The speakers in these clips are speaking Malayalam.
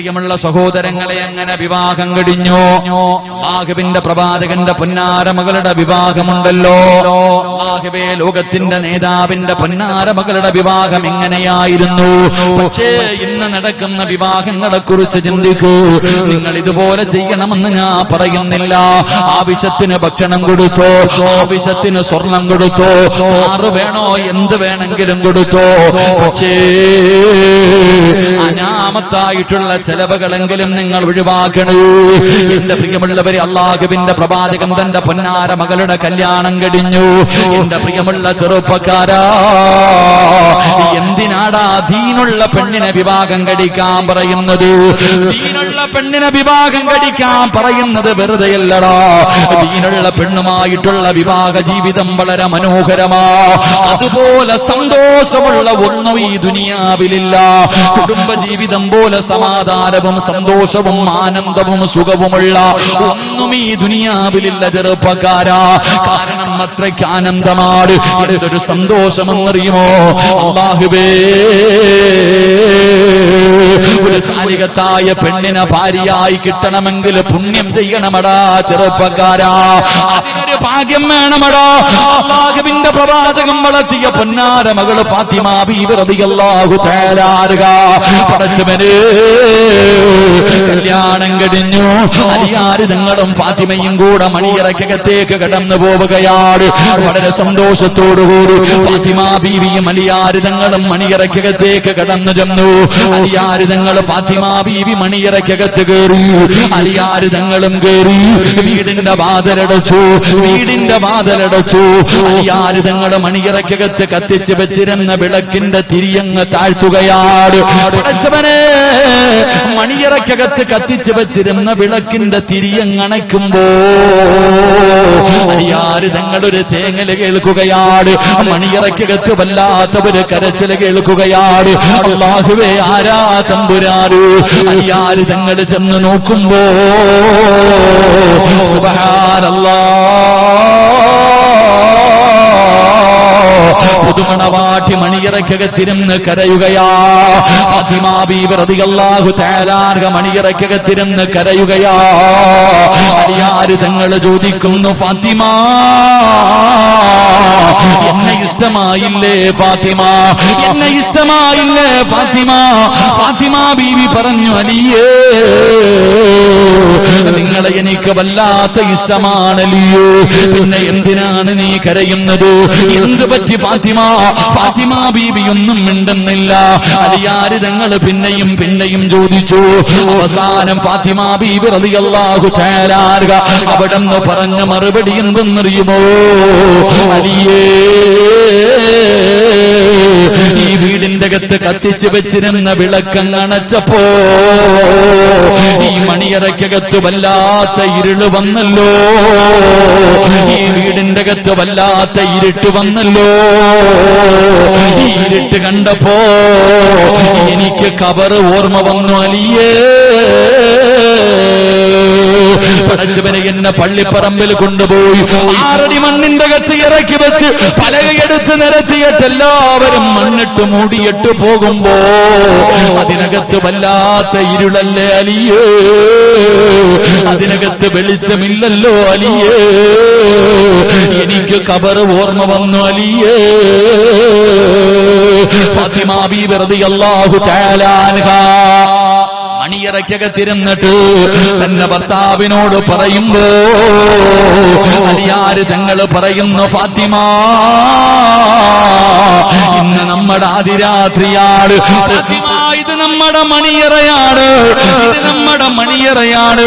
പ്രിയമുള്ള സഹോദരങ്ങളെ, അങ്ങനെ വിവാഹം കഴിഞ്ഞു. അല്ലാഹുവിന്റെ പ്രവാചകന്റെ പൊന്നാര മകളുടെ വിവാഹമുണ്ടല്ലോ. അല്ലാഹുവേ, ലോകത്തിന്റെ നേതാവിന്റെ പൊന്നാര മകളുടെ വിവാഹം ഇങ്ങനെയായിരുന്നു. പക്ഷേ ഇന്ന് നടക്കുന്ന വിവാഹങ്ങളെ കുറിച്ച് ചിന്തിക്കൂ. നിങ്ങൾ ഇതുപോലെ ചെയ്യണമെന്ന് ഞാൻ പറയുന്നില്ല. ആവശ്യത്തിന് ഭക്ഷണം കൊടുത്തോ, ആവശ്യത്തിന് സ്വർണം കൊടുത്തോ, ആറ് വേണോ എന്ത് വേണമെങ്കിലും കൊടുത്തോ. പക്ഷേ അനാമത്തായിട്ടുള്ള ചെലവുകളെങ്കിലും നിങ്ങൾ ഒഴിവാക്കണേ. എന്റെ പ്രിയമുള്ളവരെ, അല്ലാഹുവിന്റെ പ്രവാചകൻ തന്റെ പൊന്നാര മകളുടെ കല്യാണം കഴിഞ്ഞു. എന്റെ പ്രിയമുള്ള ചെറുപ്പക്കാരാ, എന്തിനാടാ ദീനുള്ള പെണ്ണിനെ വിവാഹം കഴിക്കാൻ പറയുന്നത്? ദീനുള്ള പെണ്ണിനെ വിവാഹം കഴിക്കാൻ പറയുന്നത് വെറുതെയല്ലടാ. ദീനുള്ള പെണ്ണുമായിട്ടുള്ള വിവാഹ ജീവിതം വളരെ മനോഹരമാ. അതുപോലെ സന്തോഷമുള്ള ഒന്നും ഈ ദുനിയാവിലില്ല. കുടുംബജീവിതം പോലെ സമാധാനവും സന്തോഷവും ആനന്ദവും സുഖവുമുള്ള ഒന്നും ഈ ദുനിയാവിലില്ല ചെറുപ്പക്കാരാ. കാരണം അത്രയ്ക്ക് ആനന്ദമാണ്. എന്തൊരു സന്തോഷമെന്നറിയുമോ? അല്ലാഹുവേ, ഒരു സാലികത്തായ പെണ്ണിനെ ഭാര്യയായി കിട്ടണമെങ്കിൽ പുണ്യം ചെയ്യണമടാ ചെറുപ്പക്കാരാ. അതിനൊരു ഭാഗ്യം വേണമടാ. അല്ലാഹുവിന്റെ പ്രവാചകൻ വളർത്തിയ പൊന്നാര മകള് ഫാത്തിമ ബീവി റളിയല്ലാഹു തആല അൻഹ. പടച്ചവനെ, കല്യാണം കഴിഞ്ഞു. അലിയാര് തങ്ങളും ഫാത്തിമയും കൂടെ മണിയറക്കകത്തേക്ക് കടന്നു പോവുകയാണ്. വളരെ സന്തോഷത്തോടുകൂടി ഫാത്തിമ ബീവിയും അലിയാര് തങ്ങളും മണിയറക്കകത്തേക്ക് കടന്നു ചെന്നു. അലിയാര് തങ്ങൾ ഫാത്തിമ ബീവി മണിയറക്കകത്ത് കയറി. അലിയാര് തങ്ങളും കയറി. വീടിന്റെ വാതിലടച്ചു. അലിയാര് തങ്ങൾ മണിയറക്കകത്ത് കത്തിച്ച് വെച്ചിരുന്ന വിളക്കിന്റെ തിരിയങ്ങ് താഴ്ത്തുകയാണ്. പടച്ചവനെ, മണിയറക്കകത്ത് കത്തിച്ച് വെച്ചിരുന്ന വിളക്കിന്റെ തിരിയങ്ങണയ്ക്കുമ്പോ അലിയാര് തങ്ങളൊരു തേങ്ങല് കേൾക്കുകയാണ്. മണിയറക്കകത്ത് വല്ലാത്തവര് കരച്ചില് കേൾക്കുകയാണ്. അല്ലാഹുവേ, ആരാ തമ്പുരാന്? അലിയാര് തങ്ങൾ ചെന്ന് നോക്കുമ്പോ സുബ്ഹാനല്ലാഹ്, പുതുമണവാട്ടി മണിയറക്കകത്തിരുന്ന് കരയുകയാ. ഫാത്തിമ ബീവി റളിയല്ലാഹു തആല അൻഹ മണിയറക്കകത്തിരുന്ന് കരയുകയാ. അലിയാര് തങ്ങൾ ചോദിക്കുന്നു, ഫാത്തിമ, എന്നെ ഇഷ്ടമായില്ലേ ഫാത്തിമ? എന്നെ ഇഷ്ടമായില്ലേ ഫാത്തിമ? ഫാത്തിമ ബീവി പറഞ്ഞു, അലിയേ, നിങ്ങളെ എനിക്ക് വല്ലാത്ത ഇഷ്ടമാണല്ലോ. പിന്നെ എന്തിനാണ് നീ കരയുന്നത്? എന്ത് പറ്റി ഫാത്തിമ? ഫാത്തിമ ബീബി ഒന്നും മിണ്ടുന്നില്ല. അലിയാര് തങ്ങൾ പിന്നെയും ചോദിച്ചു. അവസാനം ഫാത്തിമ ബീബി റളിയല്ലാഹു തആല അൻഹ അവിടെന്ന് പറഞ്ഞ മറുപടി എന്തെന്നറിയുമോ? അലിയേ, ഈ വീടിന്റെ അകത്ത് കത്തിച്ചു വെച്ചിരുന്ന വിളക്കങ്ങണച്ചപ്പോ ഈ മണിയറയ്ക്കകത്ത് വല്ലാത്ത ഇരുള് വന്നല്ലോ. ഈ വീടിന്റെ അകത്ത് വല്ലാത്ത ഇരുട്ട് വന്നല്ലോ. ഈ ഇരുട്ട് കണ്ടപ്പോ എനിക്ക് ഖബർ ഓർമ്മ വന്നു. അലിയേ, പടച്ചവനെ, എന്നെ പള്ളിപ്പറമ്പിൽ കൊണ്ടുപോയി 6 അടി മണ്ണിന്റെ അകത്ത് ഇറക്കി വെച്ച് പലകയെടുത്ത് നിരത്തിയിട്ട് എല്ലാവരും മണ്ണിട്ട് മൂടിയിട്ട് പോകുമ്പോ അതിനകത്ത് വല്ലാത്ത ഇരുളല്ലേ അലിയേ? അതിനകത്ത് വെളിച്ചമില്ലല്ലോ അലിയേ? എനിക്ക് ഖബർ ഓർമ്മ വന്നു അലിയേ. ഫാത്തിമ ബീവി റളിയല്ലാഹു തആല അൻഹ മണിയറയ്ക്കകത്തിരുന്നിട്ട് തന്നെ ഭർത്താവിനോട് പറയുമ്പോ അലിയാര് തങ്ങൾ പറയുന്നു, ഫാത്തിമ, ഇന്ന് നമ്മുടെ അതിരാത്രിയാണ്. ഫാത്തിമ, ഇത് നമ്മുടെ മണിയറയാണ്. ഇത് നമ്മുടെ മണിയറയാണ്.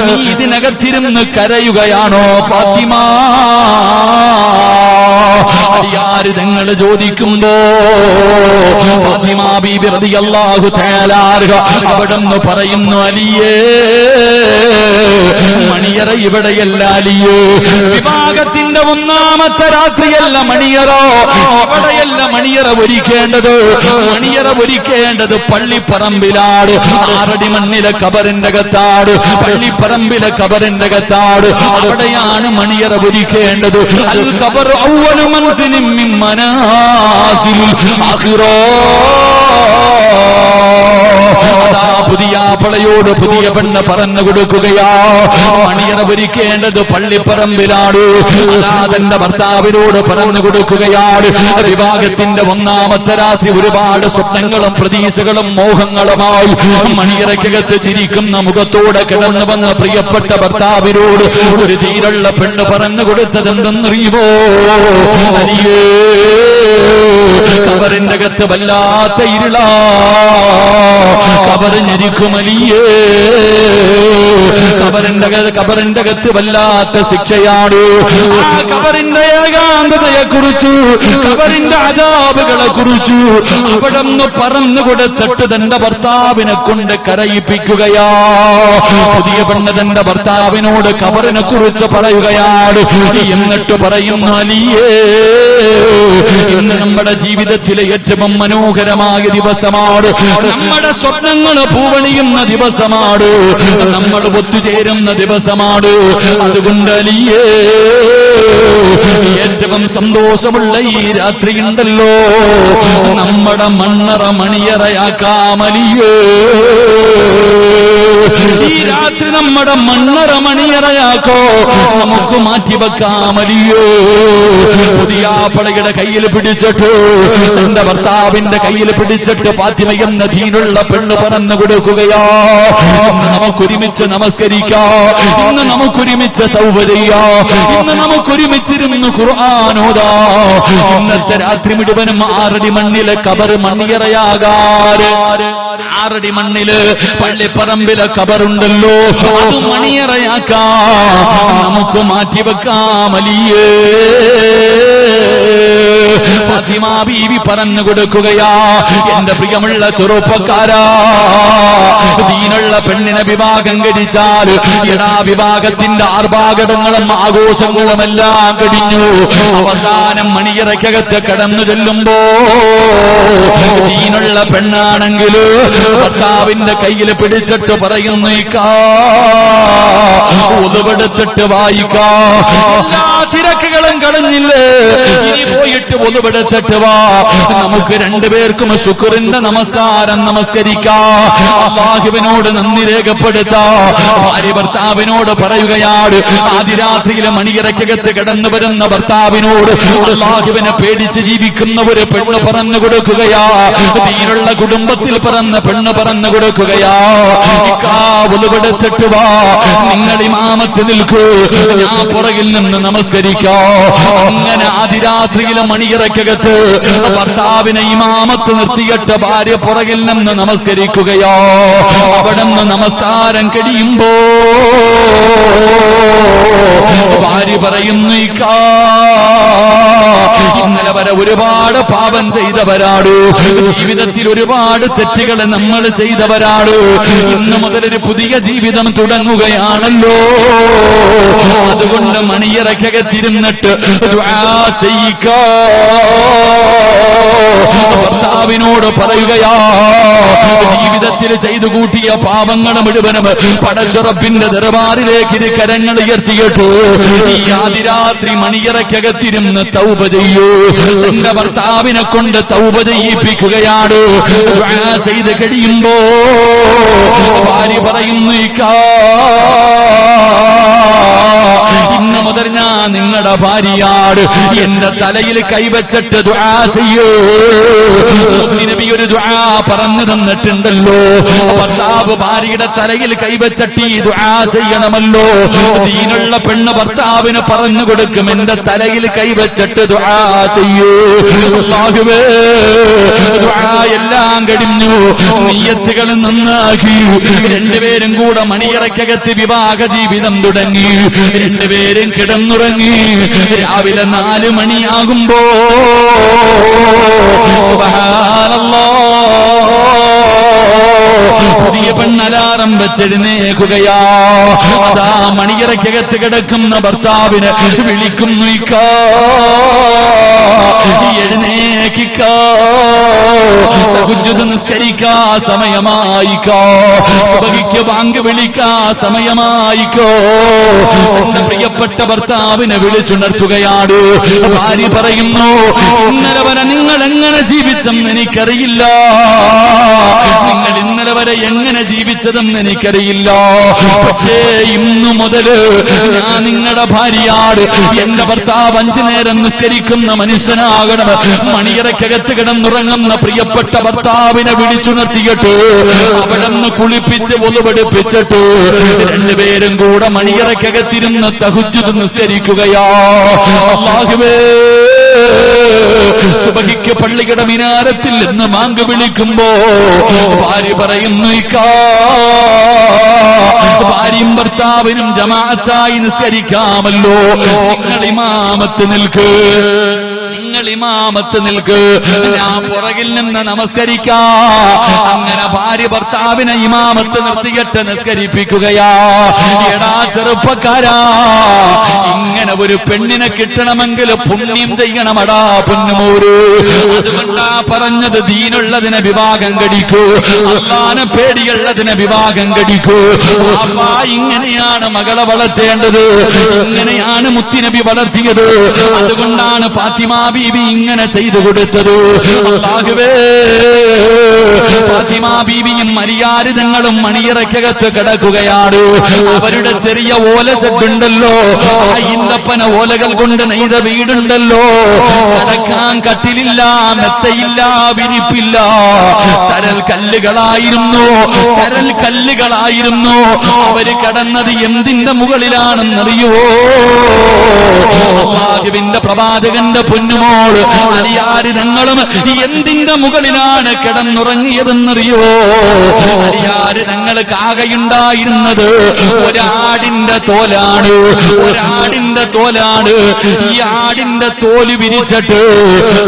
നീ ഇതിനകത്തിരുന്ന് കരയുകയാണോ ഫാത്തിമ? അലിയാര് തങ്ങൾ ചോദിക്കുമ്പോ ഫാത്തിമ ബീബി റളിയല്ലാഹു തആല അൻഹ അവിടെന്ന് പറയുന്നു, അലിയേ, മണിയറ ഇവിടെയല്ല അലിയേ. വിവാഹത്തിന്റെ 1ാമത്തെ രാത്രിയല്ല മണിയറ. അവിടെയല്ല മണിയറ ഒരുക്കേണ്ടത്. മണിയറ ഒരുക്കേണ്ടത് പള്ളിപ്പറമ്പിലാണ്. 6 അടി മണ്ണിലെ ഖബറിന്റെ അകത്താണ്. പള്ളിപ്പറമ്പിലെ ഖബറിന്റെ അകത്താണ്. അവിടെയാണ് മണിയറ ഒരുക്കേണ്ടത്. അൽ ഖബർ അവ്വലു മൻസിലിൻ മിൻ മനാസിലിൽ ആഖിറ. അതാ പുതിയാപ്പളയോട് പുതിയ പെണ്ണ് പറഞ്ഞു കൊടുക്കുകയാ, മണിയറ ഒരുക്കേണ്ടത് പള്ളിപ്പറമ്പിലാണ്. അതാ തന്റെ ഭർത്താവിനോട് പറഞ്ഞു കൊടുക്കുകയാണ്. വിവാഹത്തിന്റെ ഒന്നാമത്തെ രാത്രി ഒരുപാട് സ്വപ്നങ്ങളും പ്രതീക്ഷകളും മോഹങ്ങളുമായി മണിയറയ്ക്കകത്ത് ചിരിക്കുന്ന മുഖത്തോടെ കിടന്നു വന്ന പ്രിയപ്പെട്ട ഭർത്താവിനോട് ഒരു തീരുള്ള പെണ്ണ് പറഞ്ഞു കൊടുത്തതെന്തെന്നറിയുമോ? അരിയേ, കബറിന്റെ അകത്ത് വല്ലാത്ത ഇരുളാ, കബറ് ഞെരിക്കുമലിയേ, കബറിന്റെ അകത്ത് വല്ലാത്ത ശിക്ഷയാണ്. ആ കബറിന്റെ ഏകാന്തതയെ കുറിച്ചു, കബറിന്റെ അദാബുകളെ കുറിച്ചു അവിടെ നിന്ന് പറഞ്ഞു കൊടുത്തിട്ട് തന്റെ ഭർത്താവിനെ കൊണ്ട് കരയിപ്പിക്കുകയാ. പുതിയ പെണ്ണ് തന്റെ ഭർത്താവിനോട് കബറിനെ കുറിച്ച് പറയുകയാണ്. എന്നിട്ട് പറയുന്നു, അലിയേ, ഇന്ന് നമ്മുടെ ജീവിതത്തിലെ ഏറ്റവും മനോഹരമായ ദിവസമാണ്, നമ്മുടെ സ്വപ്നങ്ങൾ പൂവണിയുന്ന ദിവസമാണ്, നമ്മൾ ഒത്തുചേരുന്ന ദിവസമാണ്. അതുകൊണ്ട് അലിയേ, ഏറ്റവും സന്തോഷമുള്ള ഈ രാത്രിയുണ്ടല്ലോ, നമ്മുടെ മണ്ണറ മണിയറയാക്കാമലിയേ, ഈ രാത്രി നമ്മുടെ മണ്ണറ മണിയറയാക്കോ, നമുക്ക് മാറ്റിവെക്കാമലിയോ. പുതിയാപ്പളയുടെ കയ്യിൽ പിടിച്ചിട്ട്, തന്റെ ഭർത്താവിന്റെ കയ്യിൽ പിടിച്ചിട്ട് ഫാത്തിമ എന്ന ദീനുള്ള പെണ്ണ് പറഞ്ഞു കൊടുക്കുകയാ, ഇന്ന് നമുക്കൊരുമിച്ച് നമസ്കരിക്കാം, ഇന്ന് നമുക്കൊരുമിച്ച് തൗബ ചെയ്യാം, ഇന്ന് നമുക്കൊരുമിച്ചിരുന്ന് ഖുർആനോദാ. ഇന്നത്തെ രാത്രി മുഴുവനും 6 അടി മണ്ണിലെ കബർ മണിയറയാകാറ്. 6 അടി മണ്ണില് പള്ളിപ്പറമ്പിലെ കബറുണ്ടല്ലോ, അത് മണിയറയാക്കാം, നമുക്ക് മാറ്റിവെക്കാം അലിയേ. ഫാത്തിമ ബീവി പറഞ്ഞു കൊടുക്കുകയാ, എന്റെ പ്രിയമുള്ള ചെറുപ്പക്കാരാ, ദീനുള്ള പെണ്ണിനെ വിവാഹം കഴിച്ചാൽ എടാ വിവാഹത്തിന്റെ ആർഭാടങ്ങളും ആഘോഷങ്ങളുമെല്ലാം കഴിഞ്ഞു, അവസാനം മണിയറയ്ക്കകത്ത് കടന്നു ചെല്ലുമ്പോ ദീനുള്ള പെണ്ണാണെങ്കിൽ ഭർത്താവിന്റെ കയ്യിൽ പിടിച്ചിട്ട് പറയുന്നു, ഒതുവെടുത്തിട്ട് വായിക്കാ, എല്ലാ തിരക്കുകളും കടഞ്ഞില്ലേ, ഇനി പോയിട്ട് ഒതുവെടുത്തിട്ട് വാ, നമുക്ക് രണ്ടുപേർക്കും ശുക്രിന്റെ നമസ്കാരം നമസ്കരിക്കാം, അല്ലാഹുവിനോട് നന്ദി രേഖപ്പെടുത്താം. ഭാര്യ ഭർത്താവിനോട് പറയുകയാണ്, ആദിരാത്രിയിൽ മണിയറയ്ക്കകത്ത് കടന്നു വരുന്ന ഭർത്താവിനോട് അല്ലാഹുവിനെ പേടിച്ച് ജീവിക്കുന്ന ഒരു പെണ്ണ് പറഞ്ഞു കൊടുക്കുകയാ, ദീനുള്ള കുടുംബത്തിൽ പറഞ്ഞ പെണ്ണ് പറഞ്ഞു കൊടുക്കുകയാ, ഒതുവെടുത്തിട്ട് വാ, നിങ്ങൾ ഇമാമത്ത് നിൽക്കൂ, ഞാൻ പുറകിൽ നിന്ന് നമസ്കരിക്കാം. അങ്ങനെ ആദിരാത്രിയിലെ മണിയറയ്ക്കകത്ത് ഭർത്താവിനെ ഇമാമത്ത് നിർത്തിയിട്ട് ഭാര്യ പുറകിൽ നിന്ന് നമസ്കരിക്കുകയോ. അവിടെ നിന്ന് നമസ്കാരം കഴിയുമ്പോ ഭാര്യ പറയുന്നു, ഇന്നലെ വരെ ഒരുപാട് പാപം ചെയ്തവരാണ്, ജീവിതത്തിൽ ഒരുപാട് തെറ്റുകൾ നമ്മൾ ചെയ്തവരാണ്, ഇന്ന് മുതലൊരു പുതിയ ജീവിതം തുടങ്ങുകയാണല്ലോ, അതുകൊണ്ട് മണിയറയ്ക്കകത്തിരുന്നിട്ട് ദുആ ചെയ്യുക. ഭർത്താവിനോട് പറയുകയാ, ജീവിതത്തിൽ ചെയ്തു കൂട്ടിയ പാപങ്ങൾ മുഴുവനും പടച്ചുറപ്പിന്റെ ദർബാറിലേക്ക് ഇരു കരങ്ങൾ ഉയർത്തിയിട്ട് ഈ ആദിരാത്രി മണിയറയ്ക്കകത്തിരുന്ന് തൗബ ചെയ്യൂ. തന്റെ ഭർത്താവിനെ കൊണ്ട് തൗബ ചെയ്യിപ്പിക്കുകയാണ്. ദുആ ചെയ്ത് കഴിയുമ്പോ ഭാര്യ പറയുന്നു, ഇന്ന് മുതൽ ഞാൻ നിങ്ങളുടെ ഭാര്യയാണ്, എന്റെ തലയിൽ കൈവച്ചിട്ട് ദുആ ചെയ്യൂ. നബി ഒരു ദുആ പറഞ്ഞു തന്നിട്ടുണ്ടല്ലോ, ഭർത്താവ് ഭാര്യയുടെ തലയിൽ കൈവച്ചിട്ട് ഈ ദുആ ചെയ്യണമല്ലോ. ദീനുള്ള പെണ്ണ് ഭർത്താവിന് പറഞ്ഞു കൊടുക്കും, എന്റെ തലയിൽ കൈവച്ചിട്ട് ദുആ ചെയ്യൂ. അല്ലാഹുവേ, ദുആ എല്ലാം കഴിഞ്ഞു, നിയ്യത്തുകൾ നന്നാക്കി, രണ്ടുപേരും കൂടെ മണിയറയ്ക്കകത്ത് വിവാഹ ജീവിതം തുടങ്ങി. രണ്ടുപേരും കിടന്നുറങ്ങി. രാവിലെ 4 മണിയാകുമ്പോ സുബ്ഹാനല്ലാഹ് പുതിയ പെണ്ണലാറം വെച്ചെഴുന്നേക്കുകയാ. അതാ മണിയറയ്ക്കകത്ത് കിടക്കുന്ന ഭർത്താവിന് വിളിക്കുന്നു, ഇക്കാ എഴുന്നേക്കിക്കാ, തഹജ്ജുദ് നിസ്കരിക്കാ സമയമായിക്കോ, സുബഹിക്ക് ബാങ്ക് വിളിക്കാ സമയമായിക്കോ. എന്റെ പ്രിയപ്പെട്ട ഭർത്താവിനെ വിളിച്ചുണർത്തുകയാണ്. ഭാര്യ പറയുന്നു, ഇന്നലെ വരെ നിങ്ങൾ എങ്ങനെ ജീവിച്ചെന്ന് എനിക്കറിയില്ല, നിങ്ങൾ ഇന്നലെ വരെ എങ്ങനെ ജീവിച്ചതെന്ന് എനിക്കറിയില്ല. പക്ഷേ ഇന്നു മുതല് ഞാൻ നിങ്ങളുടെ ഭാര്യയാണ്. എന്റെ ഭർത്താവ് 5 നേരം നിസ്കരിക്കുന്ന മനുഷ്യനാകണം. മണിയറയ്ക്കകത്ത് കിടന്നുറങ്ങുന്ന പ്രിയപ്പെട്ട ഭർത്താവിനെ വിളിച്ചുണർത്തിയിട്ട് അവിടെ നിന്ന് കുളിപ്പിച്ച് ഒലുവെടുപ്പിച്ചിട്ട് രണ്ടുപേരും കൂടെ മണിയറയ്ക്കകത്തിരുന്ന് തഹജ്ജുദ് നിസ്കരിക്കുകയാ. അല്ലാഹുവേ, സുബഹിക്ക് പള്ളിയുടെ മിനാരത്തിൽ നിന്ന് ബാങ്ക് വിളിക്കുമ്പോ ഭാര്യ പറയുന്നു, ഇക്കാ ഭാര്യയും ഭർത്താവിനും ജമാഅത്തായി നിസ്കരിക്കാമല്ലോ, നിങ്ങൾ ഇമാമത്ത് നിൽക്ക്, നിങ്ങൾ ഇമാമത്ത് നിൽക്ക്, ഞാൻ പുറകിൽ നിന്ന് നമസ്കരിക്കാ. അങ്ങനെ ഭാര്യ ഭർത്താവിനെ ഇമാമത്ത് നിർത്തിയിട്ട് നിസ്കരിപ്പിക്കുകയാ. എടാ ചെറുപ്പക്കാരാ, ഇങ്ങനെ ഒരു പെണ്ണിനെ കിട്ടണമെങ്കിൽ പുണ്യം ചെയ്യണമടാ പൊന്നുമോര്. അതുകൊണ്ടാ പറഞ്ഞത്, ദീനുള്ളതിനെ വിവാഹം കഴിക്കൂ, അല്ലാഹുവിനെ പേടിയുള്ളതിനെ വിവാഹം കഴിക്കൂ. അല്ലാ ഇങ്ങനെയാണ് മകളെ വളർത്തേണ്ടത്, ഇങ്ങനെയാണ് മുത്തുനബി വളർത്തിയത്. അതുകൊണ്ടാണ് ഫാത്തിമ ബീബി ഇങ്ങനെ ചെയ്തു കൊടുത്തത്. അല്ലാഹുവേ, ഫാത്തിമ ബീബിയും മരിയാരിതങ്ങളും മണിയറയ്ക്കകത്ത് കിടക്കുകയാണ്. അവരുടെ ചെറിയ ഓല ഷെഡുണ്ടല്ലോ, ആ ഈന്തപ്പന ഓലകൾ കൊണ്ട് നെയ്ത വീടുണ്ടല്ലോ, കിടക്കാൻ കട്ടിലില്ല, മെത്തയില്ല, വിരിപ്പില്ല, ചരൽ കല്ലുകളായിരുന്നു, ചരൽ കല്ലുകളായിരുന്നു. അവര് കിടന്നത് എന്തിന്റെ മുകളിലാണെന്നറിയോ? അല്ലാഹുവിന്റെ പ്രവാചകന്റെ പൊന്നുമോള് അലിയാരിതങ്ങളും എന്തിന്റെ മുകളിലാണ് കിടന്നുറങ്ങിയതെന്നറിയോ? അലിയാരിതങ്ങൾക്ക് ആകെയുണ്ടായിരുന്നത് ഒരാടിന്റെ തോലാണ്, ഒരാടിന്റെ തോലാണ്. ഈ ആടിന്റെ തോല് വിരിച്ചിട്ട്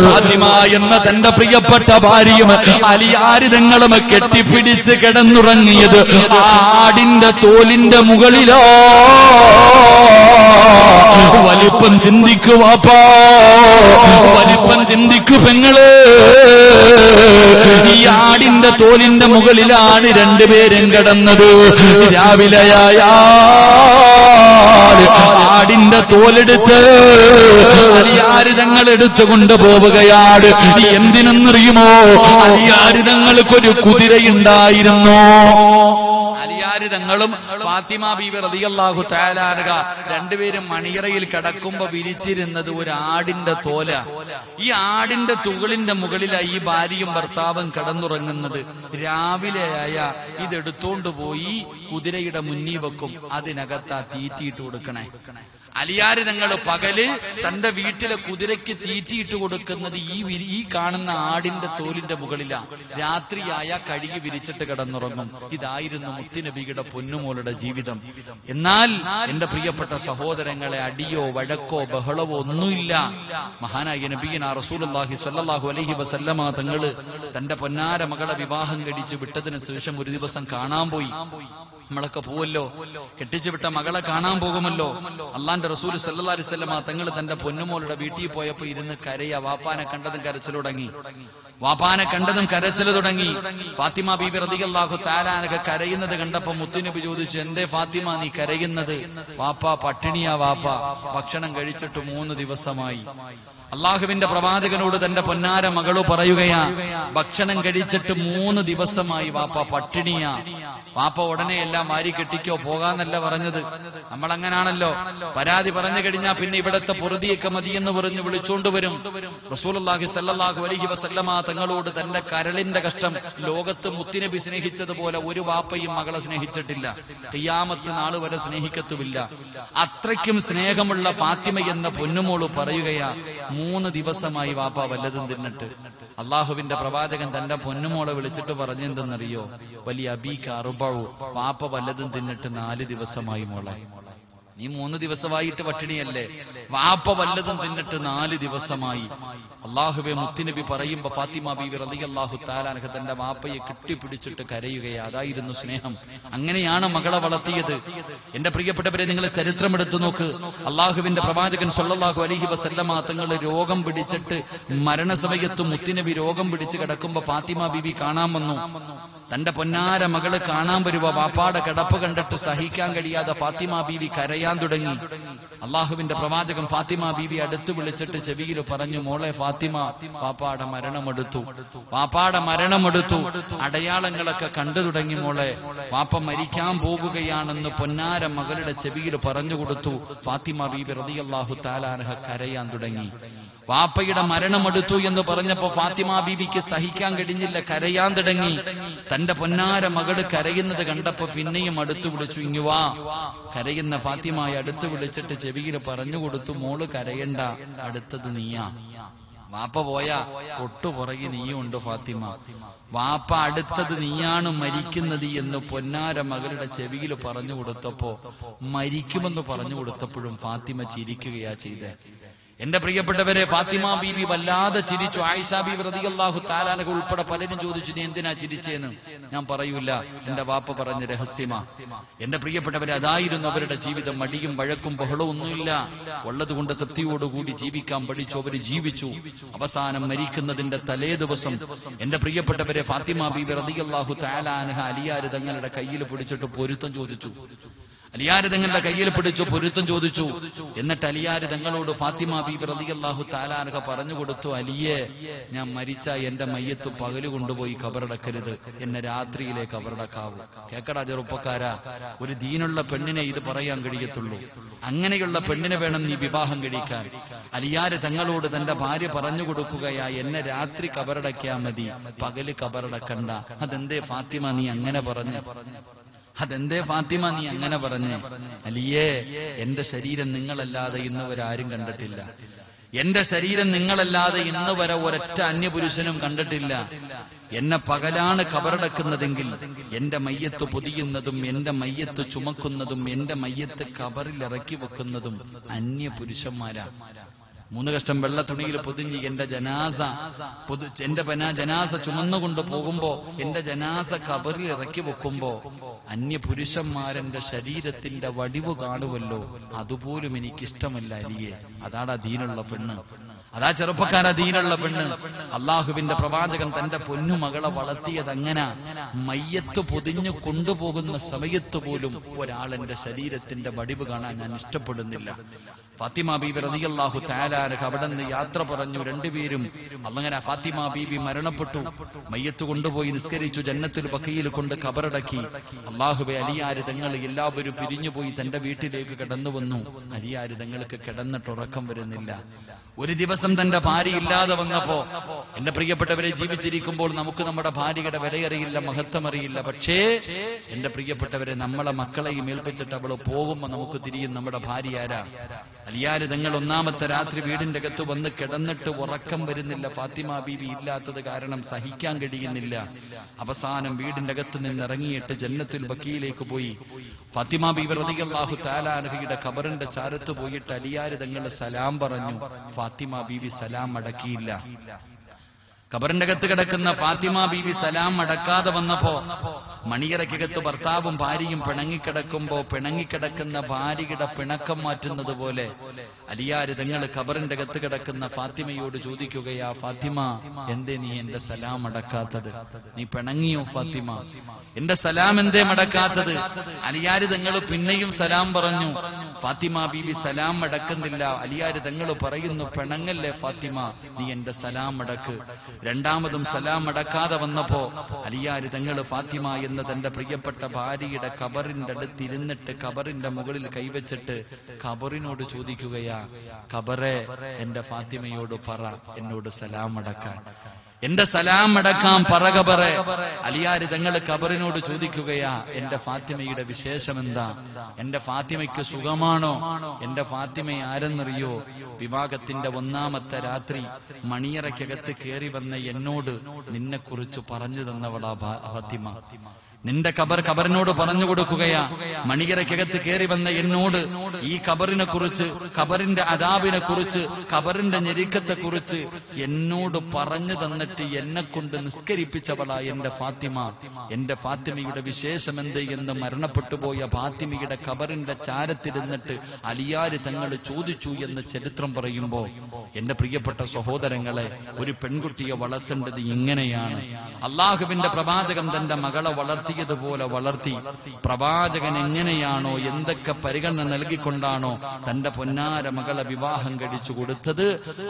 ഫാത്തിമ എന്ന തന്റെ പ്രിയപ്പെട്ട ഭാര്യയും അലിയാരിതങ്ങളും കെട്ടിപ്പിടിച്ച് കിടന്നുറങ്ങിയത് ആടിന്റെ തോലിന്റെ മുകളിലോ. വലിപ്പം ചിന്തിക്കു വാപ്പാ, വലിപ്പം ചിന്തിക്കു പെങ്ങള്. ഈ ആടിന്റെ തോലിന്റെ മുകളിലാണ് രണ്ടുപേരും കിടന്നത്. രാവിലെയായ ആടിന്റെ തോലെടുത്ത് അലിയാരിതങ്ങൾ എടുത്തു കൊണ്ടുപോവുകയാണ്. എന്തിനെന്നറിയുമോ? അലിയാരിതങ്ങൾക്കൊരു കുതിരയുണ്ടായിരുന്നു. അലിയാരിതങ്ങളും ഫാത്തിമ ബീവി റളിയല്ലാഹു തആല അൻഹ രണ്ടുപേരും മണിയറയിൽ കിടക്കുമ്പോ വിരിച്ചിരുന്നത് ഒരു ആടിന്റെ തോല. ഈ ആടിന്റെ തുകളിന്റെ മുകളിലായി ഈ ഭാര്യയും ഭർത്താവും കിടന്നുറങ്ങുന്നത്. രാവിലെയായ ഇതെടുത്തോണ്ട് പോയി കുതിരയുടെ മുന്നിൽ വെക്കും, അതിനകത്താ തീറ്റിയിട്ട് കൊടുക്കണേ. അലിയാരിതങ്ങൾ പകല് തന്റെ വീട്ടിലെ കുതിരയ്ക്ക് തീറ്റിയിട്ട് കൊടുക്കുന്നത് ഈ കാണുന്ന ആടിന്റെ തോലിന്റെ മുകളിലാണ്. രാത്രിയായ കഴുകി വിരിച്ചിട്ട് കിടന്നുറങ്ങും. ഇതായിരുന്നു മുത്തുനബിയുടെ പൊന്നുമോളുടെ ജീവിതം. എന്നാൽ എന്റെ പ്രിയപ്പെട്ട സഹോദരങ്ങളെ, അടിയോ വഴക്കോ ബഹളവോ ഒന്നുമില്ല. മഹാനായ നബിയനാ റസൂലുള്ളാഹി സ്വല്ലല്ലാഹു അലൈഹി വസല്ലമ തങ്ങള് തന്റെ പൊന്നാര മകളെ വിവാഹം കഴിച്ചു വിട്ടതിന് ശേഷം ഒരു ദിവസം കാണാൻ പോയി. നമ്മളൊക്കെ പോവല്ലോ, കെട്ടിച്ചു വിട്ട മകളെ കാണാൻ പോകുമല്ലോ. അള്ളാന്റെ റസൂൽ സല്ലല്ലാഹു അലൈഹി വസല്ലമ തങ്ങൾ തന്റെ പൊന്നുമോളുടെ വീട്ടിൽ പോയപ്പോ ഇരുന്ന് കരയാ. വാപ്പാനെ കണ്ടതും കരച്ചിൽ തുടങ്ങി, വാപ്പാനെ കണ്ടതും കരച്ചിൽ തുടങ്ങി. ഫാത്തിമ ബീബി റളിയല്ലാഹു തആല അൻഹ കരയുന്നത് കണ്ടപ്പോ മുത്തുനബി ചോദിച്ചു, എന്തേ ഫാത്തിമ നീ കരയുന്നത്? വാപ്പാ പട്ടിണിയാ വാപ്പാ, ഭക്ഷണം കഴിച്ചിട്ട് 3 ദിവസമായി. അള്ളാഹുവിന്റെ പ്രവാചകനോട് തന്റെ പൊന്നാര മകളു പറയുകയാ, ഭക്ഷണം കഴിച്ചിട്ട് 3 ദിവസമായി വാപ്പ പട്ടിണിയാ. വാപ്പ ഉടനെ എല്ലാം വാരി കെട്ടിക്കോ പോകാന്നല്ല പറഞ്ഞത്. നമ്മളങ്ങനാണല്ലോ, പരാതി പറഞ്ഞു കഴിഞ്ഞാൽ പിന്നെ ഇവിടത്തെ പൊറുതിയൊക്കെ മതിയെന്ന് പറഞ്ഞ് വിളിച്ചോണ്ട് വരും. റസൂലുള്ളാഹി സ്വല്ലല്ലാഹു അലൈഹി വസല്ലമ തങ്ങളോട് തന്റെ കരളിന്റെ കഷ്ടം, ലോകത്ത് മുത്തുനബി സ്നേഹിച്ചതുപോലെ ഒരു വാപ്പയും മകളെ സ്നേഹിച്ചിട്ടില്ല, ഖിയാമത്ത് നാൾ വരെ സ്നേഹിക്കത്തുമില്ല. അത്രയ്ക്കും സ്നേഹമുള്ള ഫാത്തിമ എന്ന പൊന്നുമോള് പറയുകയാ, 3 ദിവസമായി വാപ്പ വല്ലതും തിന്നിട്ട്. അള്ളാഹുവിന്റെ പ്രവാചകൻ തന്റെ പൊന്നുമോളെ വിളിച്ചിട്ട് പറഞ്ഞെന്തെന്നറിയോ? വലിയ അബീക അർബഉ, വാപ്പ വല്ലതും തിന്നിട്ട് 4 ദിവസമായി മോളെ. നീ 3 ദിവസമായിട്ട് പട്ടിണിയല്ലേ? വാപ്പ വല്ലതും തിന്നിട്ട് 4 ദിവസമായി. അള്ളാഹുവേ, മുത്തുനബി പറയുമ്പോ ഫാത്തിമ ബീവി റളിയല്ലാഹു തആല അൻഹ തന്റെ വാപ്പയെ കെട്ടിപ്പിടിച്ചിട്ട് കരയുകയാ. അതായിരുന്നു സ്നേഹം. അങ്ങനെയാണ് മകളെ വളർത്തിയത്. എന്റെ പ്രിയപ്പെട്ടവരെ, നിങ്ങൾ ചരിത്രം എടുത്തു നോക്ക്. അള്ളാഹുവിന്റെ പ്രവാചകൻ സ്വല്ലല്ലാഹു അലൈഹി വസല്ലമ തങ്ങൾ രോഗം പിടിച്ചിട്ട് മരണസമയത്ത് മുത്തുനബി രോഗം പിടിച്ച് കിടക്കുമ്പോ ഫാത്തിമ ബീവി കാണാൻ വന്നു. തന്റെ പൊന്നാര മകള് കാണാൻ വരുമ്പോ വാപ്പാടെ കിടപ്പ് കണ്ടിട്ട് സഹിക്കാൻ കഴിയാതെ ഫാത്തിമ ബീവി കരയാൻ തുടങ്ങി. അള്ളാഹുവിന്റെ പ്രവാചകൻ ഫാത്തിമ ബീവി അടുത്ത് വിളിച്ചിട്ട് ചെവിയിൽ പറഞ്ഞു, മോളെ ഫാത്തിമ, വാപ്പാടെ മരണമെടുത്തു. അടയാളങ്ങളൊക്കെ കണ്ടു തുടങ്ങി മോളെ. വാപ്പ മരിക്കാൻ പോകുകയാണെന്ന് പൊന്നാര മകളുടെ ചെവിയിൽ പറഞ്ഞു കൊടുത്തു. ഫാത്തിമ ബീബി റളിയല്ലാഹു തആല അൻഹ കരയാൻ തുടങ്ങി. വാപ്പയുടെ മരണമെടുത്തു എന്ന് പറഞ്ഞപ്പോ ഫാത്തിമ ബീവിക്ക് സഹിക്കാൻ കഴിഞ്ഞില്ല, കരയാൻ തുടങ്ങി. തന്റെ പൊന്നാര മകള് കരയുന്നത് കണ്ടപ്പോ പിന്നെയും അടുത്തു വിളിച്ചു, ഇങ്ങുവാ. കരയുന്ന ഫാത്തിമയെ അടുത്ത് വിളിച്ചിട്ട് ചെവിയിൽ പറഞ്ഞു കൊടുത്തു, മോള് കരയണ്ട, അടുത്തത് നീയാ. വാപ്പ പോയാ തൊട്ടുപുറകെ നീയുണ്ട് ഫാത്തിമ. വാപ്പ അടുത്തത് നീയാണ് മരിക്കുന്നത് എന്ന് പൊന്നാര മകളുടെ ചെവിയിൽ പറഞ്ഞു കൊടുത്തപ്പോ, മരിക്കുമെന്ന് പറഞ്ഞു കൊടുത്തപ്പോഴും ഫാത്തിമ ചിരിക്കുകയാ ചെയ്തേ. എന്റെ പ്രിയപ്പെട്ടവരെ, ഫാത്തിമ ബീവി വല്ലാതെ ചിരിച്ചു. ആയിഷ ബീവി റളിയല്ലാഹു തആല അൻഹ ഉൾപ്പെടെ പലരും ചോദിച്ചു, നീ എന്തിനാ ചിരിച്ചേന്ന്? ഞാൻ പറയൂല, എന്റെ വാപ്പ പറഞ്ഞ രഹസ്യമാ. എന്റെ പ്രിയപ്പെട്ടവരെ, അതായിരുന്നു അവരുടെ ജീവിതം. മടിയും വഴക്കും ബഹളവും ഒന്നുമില്ല. ഉള്ളതുകൊണ്ട് തൃപ്തിയോടുകൂടി ജീവിക്കാൻ പഠിച്ചു. അവര് ജീവിച്ചു. അവസാനം മരിക്കുന്നതിന്റെ തലേ ദിവസം എന്റെ പ്രിയപ്പെട്ടവരെ, ഫാത്തിമ ബീവി റളിയല്ലാഹു തആല അൻഹ അലിയാർ തങ്ങളുടെ കയ്യിൽ പിടിച്ചിട്ട് പൊരുത്തം ചോദിച്ചു. അലിയാർ തങ്ങളുടെ കയ്യിൽ പിടിച്ചു പൊരുത്തം ചോദിച്ചു. എന്നിട്ട് അലിയാർ തങ്ങളോട് ഫാത്തിമ ബീബി റളിയല്ലാഹു തആല അൻഹ പറഞ്ഞു കൊടുത്തു, അലിയെ, ഞാൻ മരിച്ച എന്റെ മയ്യത്ത് പകല് കൊണ്ടുപോയി കബറടക്കരുത്, എന്നെ രാത്രിയിലെ കബറടക്കാവൂ. കേക്കടാ ചെറുപ്പക്കാരാ, ഒരു ദീനുള്ള പെണ്ണിനെ ഇത് പറയാൻ കഴിയത്തുള്ളൂ. അങ്ങനെയുള്ള പെണ്ണിനെ വേണം നീ വിവാഹം കഴിക്കാൻ. അലിയാർ തങ്ങളോട് തന്റെ ഭാര്യ പറഞ്ഞു കൊടുക്കുകയാ, എന്നെ രാത്രി കബറടക്കിയാ മതി, പകല് കബറടക്കണ്ട. അതെന്തേ ഫാത്തിമ നീ അങ്ങനെ പറഞ്ഞു? അലിയേ, എന്റെ ശരീരം നിങ്ങളല്ലാതെ ഇന്ന് വരെ ആരും കണ്ടിട്ടില്ല. എന്റെ ശരീരം നിങ്ങളല്ലാതെ ഇന്ന് വരെ ഒരൊറ്റ അന്യപുരുഷനും കണ്ടിട്ടില്ല. എന്നെ പകലാണ് കബറടക്കുന്നതെങ്കിൽ എന്റെ മയ്യത്ത് പൊതിയുന്നതും എന്റെ മയ്യത്ത് ചുമക്കുന്നതും എന്റെ മയ്യത്ത് കബറിൽ ഇറക്കി വെക്കുന്നതും അന്യപുരുഷന്മാരാ. 3 കഷ്ടം വെള്ള തുണിയിൽ പൊതിഞ്ഞ് എന്റെ ജനാസ ചുമന്നുകൊണ്ട് പോകുമ്പോ, എന്റെ ജനാസ കബറിൽ ഇറക്കി വെക്കുമ്പോ അന്യപുരുഷന്മാരെന്റെ ശരീരത്തിന്റെ വടിവ് കാണുമല്ലോ, അതുപോലും എനിക്കിഷ്ടമല്ല അലിയെ. അതാടാ ദീനുള്ള പെണ്ണ്. അതാ ചെറുപ്പക്കാരാ ദീനുള്ള പെണ്ണ്. അള്ളാഹുവിന്റെ പ്രവാചകൻ തന്റെ പൊന്നുമകളെ വളർത്തിയത് അങ്ങനെ. മയ്യത്ത് പൊതിഞ്ഞു കൊണ്ടുപോകുന്ന സമയത്ത് പോലും ഒരാൾ എന്റെ ശരീരത്തിന്റെ വടിവ് കാണാൻ ഞാൻ ഇഷ്ടപ്പെടുന്നില്ല. ഫാത്തിമ ബീബി റളിയല്ലാഹു തആല അൻഹ അവിടെ നിന്ന് യാത്ര പറഞ്ഞു. രണ്ടുപേരും അങ്ങനെ ഫാത്തിമ ബീബി മരണപ്പെട്ടു. മയ്യത്ത് കൊണ്ടുപോയി നിസ്കരിച്ചു, ജന്നത്തുൽ ബഖീയിൽ കൊണ്ട് കബറടക്കി. അല്ലാഹുവേ, അലിയാർ തങ്ങൾ എല്ലാവരും പിരിഞ്ഞുപോയി തന്റെ വീട്ടിലേക്ക് കടന്നു വന്നു. അലിയാർ തങ്ങൾക്ക് കിടന്നിട്ട് ഉറക്കം വരുന്നില്ല. ഒരു ദിവസം തന്റെ ഭാര്യ ഇല്ലാതെ വന്നപ്പോ, എന്റെ പ്രിയപ്പെട്ടവരെ, ജീവിച്ചിരിക്കുമ്പോൾ നമുക്ക് നമ്മുടെ ഭാര്യയുടെ വിലയറിയില്ല, മഹത്വം അറിയില്ല. പക്ഷേ എന്റെ പ്രിയപ്പെട്ടവരെ, നമ്മളെ മക്കളെയും ഏൽപ്പിച്ചിട്ട് അവള് പോകുമ്പോ നമുക്ക് തിരിയും നമ്മുടെ ഭാര്യ ആരാ? അലിയാർ തങ്ങൾ 1ാമത്തെ രാത്രി വീടിന്റെ അകത്ത് വന്ന് കിടന്നിട്ട് ഉറക്കം വരുന്നില്ല. ഫാത്തിമ ബീവി ഇല്ലാത്തത് കാരണം സഹിക്കാൻ കഴിയുന്നില്ല. അവസാനം വീടിന്റെ അകത്ത് നിന്ന് ഇറങ്ങിയിട്ട് ജന്നത്തുൽ ബഖീയിലേക്ക് പോയി. ഫാത്തിമ ബീവി റളിയല്ലാഹു തആല അൻഹയുടെ ഖബറിന്റെ ചാരത്ത് പോയിട്ട് അലിയാർ തങ്ങൾ സലാം പറഞ്ഞു. ഫാത്തിമ ബീവി സലാം അടക്കിയില്ല. ഖബറിന്റെ അകത്ത് കിടക്കുന്ന ഫാത്തിമ ബീവി സലാം അടക്കാതെ വന്നപ്പോ, മണിയറയ്ക്കകത്ത് ഭർത്താവും ഭാര്യയും പിണങ്ങിക്കിടക്കുമ്പോ പിണങ്ങിക്കിടക്കുന്ന ഭാര്യയുടെ പിണക്കം മാറ്റുന്നത് പോലെ അലിയാർ തങ്ങൾ ഖബറിന്റെ അകത്ത് കിടക്കുന്ന ഫാത്തിമയോട് ചോദിക്കുകയാ, ഫാത്തിമ, എന്തേ നീ എന്റെ സലാം അടക്കാത്തത്? നീ പിണങ്ങിയോ ഫാത്തിമ? എന്റെ സലാം എന്തേ മടക്കാത്തത്? അലിയാർ തങ്ങൾ പിന്നെയും സലാം പറഞ്ഞു. ഫാത്തിമ ബീവി സലാം അടക്കുന്നില്ല. അലിയാർ തങ്ങൾ പറയുന്നു, പിണങ്ങല്ലേ ഫാത്തിമ, നീ എന്റെ സലാം അടക്ക്. 2ാമതും സലാം അടക്കാതെ വന്നപ്പോ അലിയാർ തങ്ങൾ ഫാത്തിമ എന്ന തന്റെ പ്രിയപ്പെട്ട ഭാര്യയുടെ ഖബറിന്റെ അടുത്തിരുന്നിട്ട് ഖബറിന്റെ മുകളിൽ കൈവച്ചിട്ട് ഖബറിനോട് ചോദിക്കുകയാ, ഖബറെ, എന്റെ ഫാത്തിമയോട് പറ എന്നോട് സലാം അടക്കാൻ. എന്റെ സലാം അടക്കാം പറ ഖബറെ. അലിയാർ തങ്ങൾ ഖബറിനോട് ചോദിക്കുകയാ, എന്റെ ഫാത്തിമയുടെ വിശേഷം എന്താ? എന്റെ ഫാത്തിമയ്ക്ക് സുഖമാണോ? എന്റെ ഫാത്തിമ ആരെന്നറിയോ? വിവാഹത്തിന്റെ 1ാമത്തെ രാത്രി മണിയറയ്ക്കകത്ത് കയറി വന്ന എന്നോട് നിന്നെ കുറിച്ച് പറഞ്ഞു തന്നവളാ ഫാത്തിമ. നിന്റെ ഖബറിനോട് പറഞ്ഞു കൊടുക്കുകയാ, മണിയറയ്ക്കകത്ത് കയറി വന്ന എന്നോട് ഈ ഖബറിനെ കുറിച്ച്, ഖബറിന്റെ അദാബിനെ കുറിച്ച്, ഖബറിന്റെ ഞെരുക്കത്തെ കുറിച്ച് എന്നോട് പറഞ്ഞു തന്നിട്ട് എന്നെ കൊണ്ട് നിസ്കരിപ്പിച്ചവളാ എന്റെ ഫാത്തിമ. എന്റെ ഫാത്തിമയുടെ വിശേഷം എന്ത് എന്ന് മരണപ്പെട്ടു പോയ ഫാത്തിമയുടെ ഖബറിന്റെ ചാരത്തിരുന്നിട്ട് അലിയാര് തങ്ങൾ ചോദിച്ചു എന്ന് ചരിത്രം പറയുമ്പോ, എന്റെ പ്രിയപ്പെട്ട സഹോദരങ്ങളെ, ഒരു പെൺകുട്ടിയെ വളർത്തേണ്ടത് ഇങ്ങനെയാണ്. അള്ളാഹുവിന്റെ പ്രവാചകൻ തന്റെ മകളെ വളർത്തിയതുപോലെ വളർത്തി. പ്രവാചകൻ എങ്ങനെയാണോ, എന്തൊക്കെ പരിഗണന നൽകിക്കൊണ്ടാണോ തന്റെ പൊന്നാര മകളെ വിവാഹം കഴിച്ചു കൊടുത്തത്,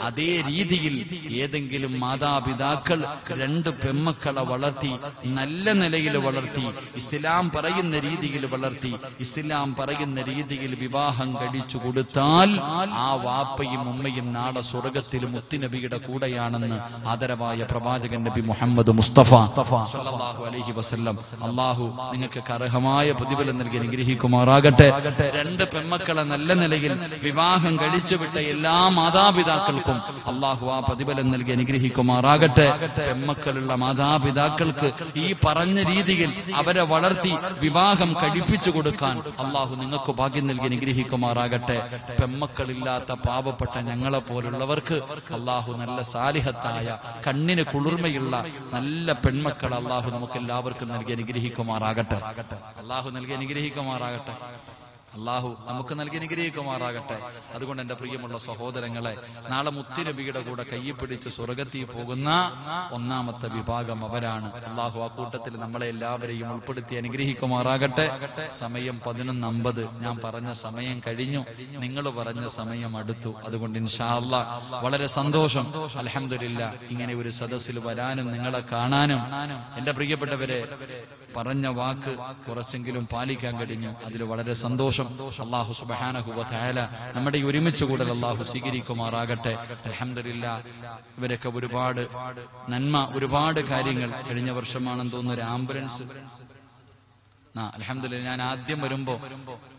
അതേ രീതിയിൽ ഏതെങ്കിലും മാതാപിതാക്കൾ രണ്ട് പെൺമക്കളെ വളർത്തി, നല്ല നിലയിൽ വളർത്തി, ഇസ്ലാം പറയുന്ന രീതിയിൽ വളർത്തി, ഇസ്ലാം പറയുന്ന രീതിയിൽ വിവാഹം കഴിച്ചു കൊടുത്താൽ ആ വാപ്പയും ഉമ്മയും നാളെ സ്വർഗത്തിൽ മുത്തുനബിയുടെ കൂടെയാണെന്ന് ആദരവായ പ്രവാചകൻ നബി മുഹമ്മദ് മുസ്തഫ സല്ലല്ലാഹു അലൈഹി വസല്ലം. അള്ളാഹു നിങ്ങൾക്ക് അർഹമായ പ്രതിഫലം നൽകി അനുഗ്രഹിക്കുമാറാകട്ടെ. രണ്ട് പെൺമക്കളെ നല്ല നിലയിൽ വിവാഹം കഴിച്ചുവിട്ട എല്ലാ മാതാപിതാക്കൾക്കും അള്ളാഹു ആ പ്രതിഫലം നൽകി അനുഗ്രഹിക്കുമാറാകട്ടെ. പെൺമക്കളുള്ള മാതാപിതാക്കൾക്ക് ഈ പറഞ്ഞ രീതിയിൽ അവരെ വളർത്തി വിവാഹം കഴിപ്പിച്ചു കൊടുക്കാൻ അള്ളാഹു നിങ്ങൾക്ക് ഭാഗ്യം നൽകി അനുഗ്രഹിക്കുമാറാകട്ടെ. പെൺമക്കളില്ലാത്ത പാവപ്പെട്ട ഞങ്ങളെ പോലുള്ളവർക്ക് അള്ളാഹു നല്ല സാലിഹത്തായ, കണ്ണിന് കുളിർമയുള്ള നല്ല പെൺമക്കൾ അള്ളാഹു നമുക്ക് എല്ലാവർക്കും നൽകി അനുഗ്രഹിക്കുമാറാകട്ടെ. അള്ളാഹു നൽകി അനുഗ്രഹിക്കുമാറാകട്ടെ. അള്ളാഹു നമുക്ക് നൽകി അനുഗ്രഹിക്കുമാറാകട്ടെ. അതുകൊണ്ട് എന്റെ പ്രിയമുള്ള സഹോദരങ്ങളെ, നാളെ മുത്തുനബിയുടെ കൂടെ കയ്യിപ്പിടിച്ച് സ്വർഗത്തിൽ പോകുന്ന ഒന്നാമത്തെ വിഭാഗം അവരാണ്. അള്ളാഹു ആ കൂട്ടത്തിൽ നമ്മളെ എല്ലാവരെയും ഉൾപ്പെടുത്തി അനുഗ്രഹിക്കുമാറാകട്ടെ. സമയം 11:50. ഞാൻ പറഞ്ഞ സമയം കഴിഞ്ഞു, നിങ്ങൾ പറഞ്ഞ സമയം അടുത്തു. അതുകൊണ്ട് ഇൻഷാ അല്ലാഹ് വളരെ സന്തോഷം. അൽഹംദുലില്ലാ, ഇങ്ങനെ ഒരു സദസ്സിൽ വരാനും നിങ്ങളെ കാണാനും, എന്റെ പ്രിയപ്പെട്ടവരെ, പറഞ്ഞ വാക്ക് കുറച്ചെങ്കിലും പാലിക്കാൻ കഴിഞ്ഞു. അതിൽ വളരെ സന്തോഷം. അല്ലാഹു സുബ്ഹാനഹു വ തആല നമ്മുടെ ഈ ഒരുമിച്ച് കൂടൽ അല്ലാഹു സ്വീകരിക്കുമാറാകട്ടെ. അൽഹംദുലില്ലാ, ഇവരൊക്കെ ഒരുപാട് നന്മ, ഒരുപാട് കാര്യങ്ങൾ. കഴിഞ്ഞ വർഷമാണെന്ന് തോന്നുന്നു ഒരു ആംബുലൻസ്. അൽഹംദുലില്ലാ, ഞാൻ ആദ്യം വരുമ്പോ